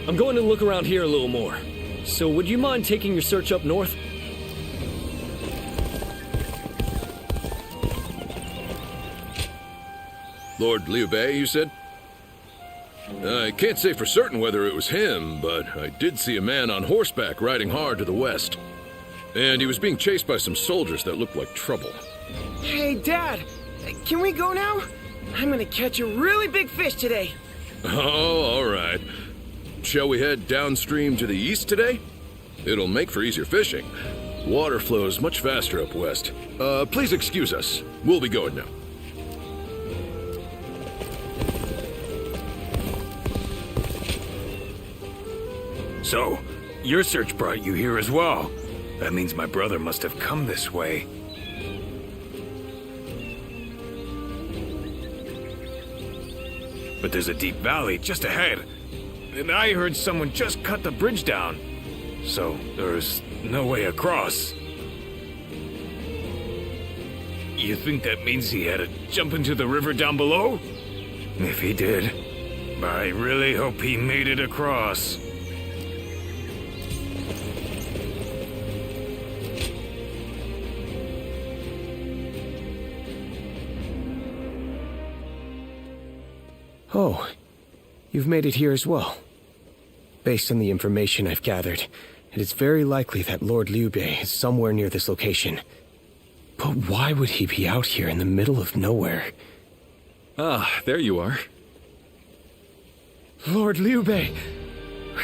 I'm going to look around here a little more. So would you mind taking your search up north? Lord Liu Bei, you said? I can't say for certain whether it was him, but I did see a man on horseback riding hard to the west. And he was being chased by some soldiers that looked like trouble. Hey, Dad! Can we go now? I'm gonna catch a really big fish today. Oh, all right. Shall we head downstream to the east today? It'll make for easier fishing. Water flows much faster up west. Please excuse us. We'll be going now. So, your search brought you here as well. That means my brother must have come this way. But there's a deep valley just ahead. And I heard someone just cut the bridge down. So, there's no way across. You think that means he had to jump into the river down below? If he did, I really hope he made it across. Oh, you've made it here as well. Based on the information I've gathered, it is very likely that Lord Liu Bei is somewhere near this location. But why would he be out here in the middle of nowhere? Ah, there you are. Lord Liu Bei!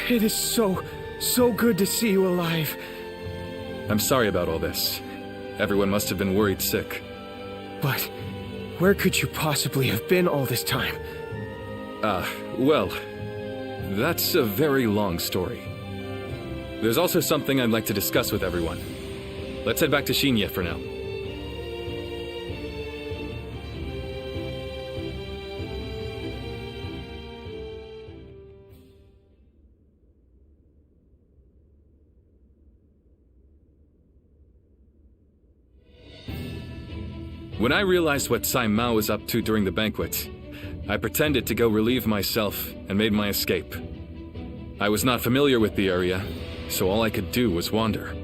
It is so good to see you alive. I'm sorry about all this. Everyone must have been worried sick. But where could you possibly have been all this time? Well, that's a very long story. There's also something I'd like to discuss with everyone. Let's head back to Xinye for now. When I realized what Sai Mao was up to during the banquet, I pretended to go relieve myself and made my escape. I was not familiar with the area, so all I could do was wander.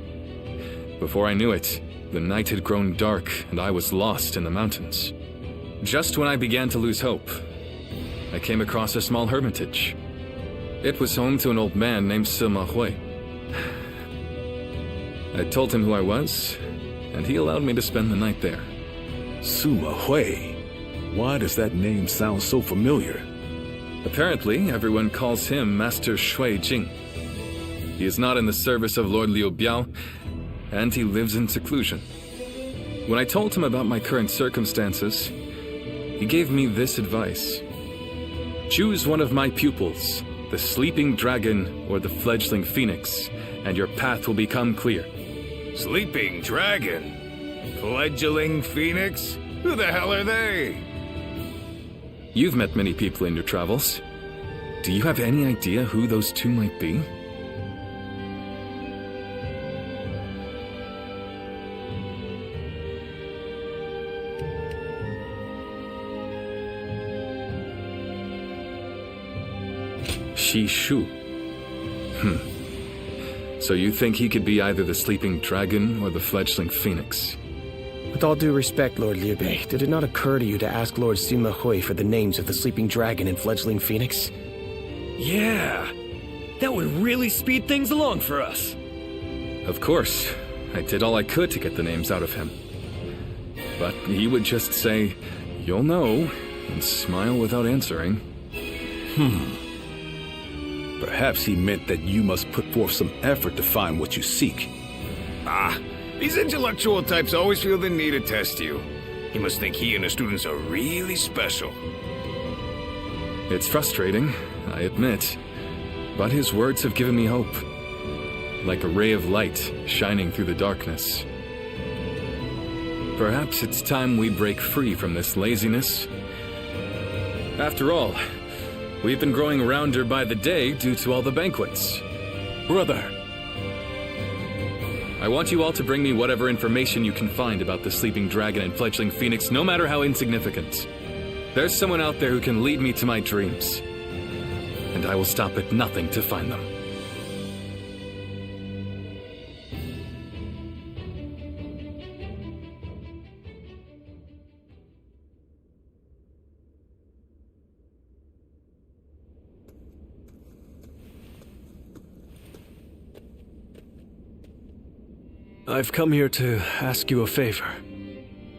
Before I knew it, the night had grown dark and I was lost in the mountains. Just when I began to lose hope, I came across a small hermitage. It was home to an old man named Sima Hui. I told him who I was, and he allowed me to spend the night there. Sima Hui? Why does that name sound so familiar? Apparently, everyone calls him Master Shui Jing. He is not in the service of Lord Liu Biao, and he lives in seclusion. When I told him about my current circumstances, he gave me this advice. Choose one of my pupils, the sleeping dragon or the fledgling phoenix, and your path will become clear. Sleeping dragon? Fledgling phoenix? Who the hell are they? You've met many people in your travels. Do you have any idea who those two might be? Shishu. So you think he could be either the sleeping dragon or the fledgling phoenix? With all due respect, Lord Liu Bei, did it not occur to you to ask Lord Sima Hui for the names of the sleeping dragon and fledgling phoenix? Yeah, that would really speed things along for us. Of course, I did all I could to get the names out of him. But he would just say, "You'll know," and smile without answering. Perhaps he meant that you must put forth some effort to find what you seek. These intellectual types always feel the need to test you. He must think he and his students are really special. It's frustrating, I admit, but his words have given me hope. Like a ray of light shining through the darkness. Perhaps it's time we break free from this laziness. After all, we've been growing rounder by the day due to all the banquets. Brother! I want you all to bring me whatever information you can find about the sleeping dragon and fledgling phoenix, no matter how insignificant. There's someone out there who can lead me to my dreams. And I will stop at nothing to find them. I've come here to ask you a favor.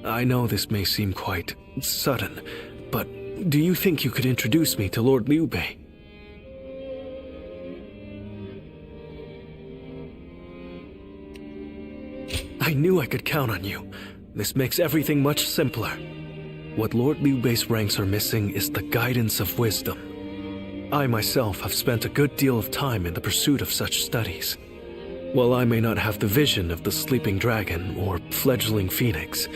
I know this may seem quite sudden, but do you think you could introduce me to Lord Liu Bei? I knew I could count on you. This makes everything much simpler. What Lord Liu Bei's ranks are missing is the guidance of wisdom. I myself have spent a good deal of time in the pursuit of such studies. While I may not have the vision of the sleeping dragon or fledgling phoenix,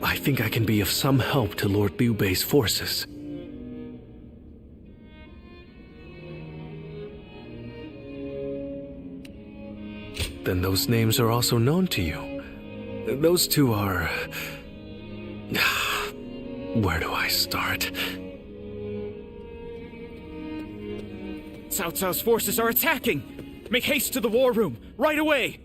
I think I can be of some help to Lord Liu Bei's forces. Then those names are also known to you. Those two are... Where do I start? Cao Cao's forces are attacking! Make haste to the war room, right away!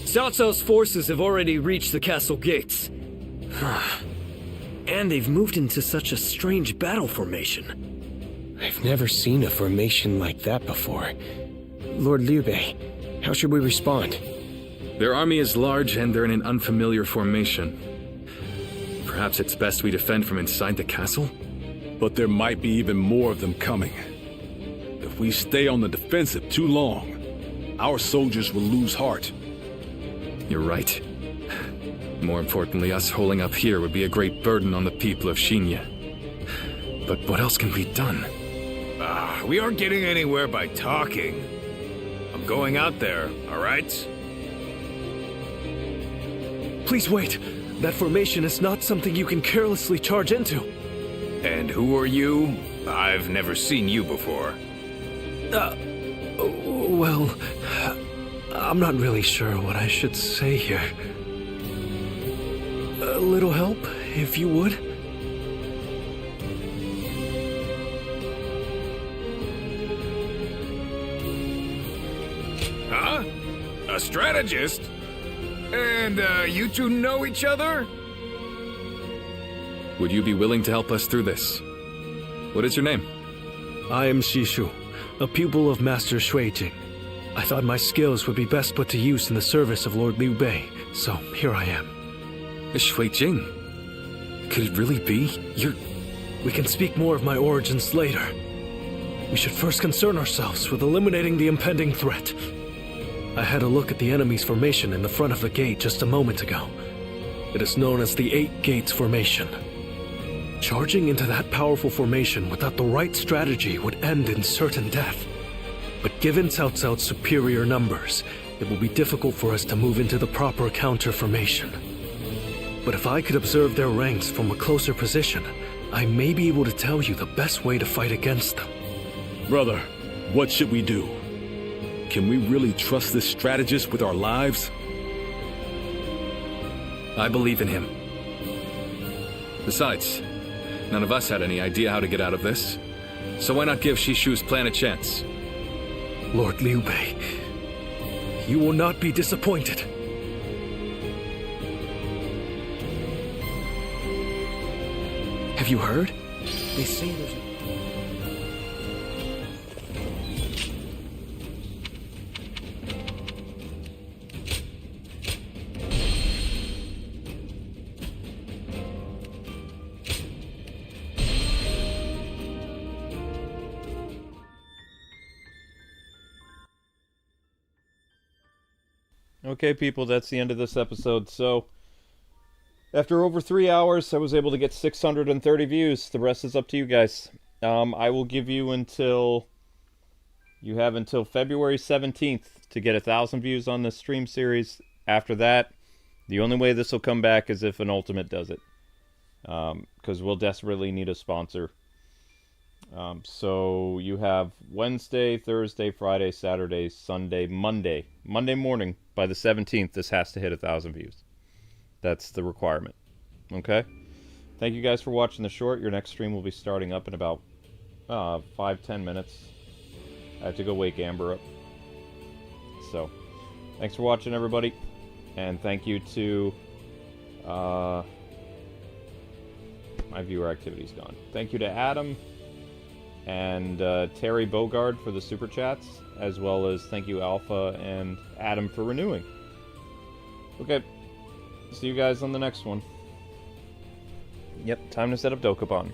Cao Cao's forces have already reached the castle gates. And they've moved into such a strange battle formation. I've never seen a formation like that before. Lord Liu Bei, how should we respond? Their army is large and they're in an unfamiliar formation. Perhaps it's best we defend from inside the castle? But there might be even more of them coming. If we stay on the defensive too long, our soldiers will lose heart. You're right. More importantly, us holding up here would be a great burden on the people of Xinya. But what else can be done? We aren't getting anywhere by talking. I'm going out there, all right? Please wait. That formation is not something you can carelessly charge into. And who are you? I've never seen you before. Well, I'm not really sure what I should say here. A little help, if you would? Huh? A strategist? And, you two know each other? Would you be willing to help us through this? What is your name? I am Shishu, a pupil of Master Jing. I thought my skills would be best put to use in the service of Lord Liu Bei, so here I am. Jing? Could it really be? We can speak more of my origins later. We should first concern ourselves with eliminating the impending threat. I had a look at the enemy's formation in the front of the gate just a moment ago. It is known as the Eight Gates Formation. Charging into that powerful formation without the right strategy would end in certain death. But given Cao Cao's superior numbers, it will be difficult for us to move into the proper counter formation. But if I could observe their ranks from a closer position, I may be able to tell you the best way to fight against them. Brother, what should we do? Can we really trust this strategist with our lives? I believe in him. Besides, none of us had any idea how to get out of this. So why not give Shishu's plan a chance? Lord Liu Bei, you will not be disappointed. Have you heard? They say there's... Okay, people, that's the end of this episode. So, after over 3 hours, I was able to get 630 views. The rest is up to you guys. I will give you until... You have until February 17th to get 1,000 views on this stream series. After that, the only way this will come back is if an Ultimate does it. Because we'll desperately need a sponsor. So you have Wednesday, Thursday, Friday, Saturday, Sunday, Monday. Monday morning, by the 17th, this has to hit 1,000 views. That's the requirement. Okay? Thank you guys for watching the short. Your next stream will be starting up in about 5-10 minutes. I have to go wake Amber up. So, thanks for watching, everybody. And thank you to... my viewer activity's gone. Thank you to Adam and Terry Bogard for the super chats, as well as thank you Alpha and Adam for renewing. Okay, see you guys on the next one. Yep, time to set up Dokapon.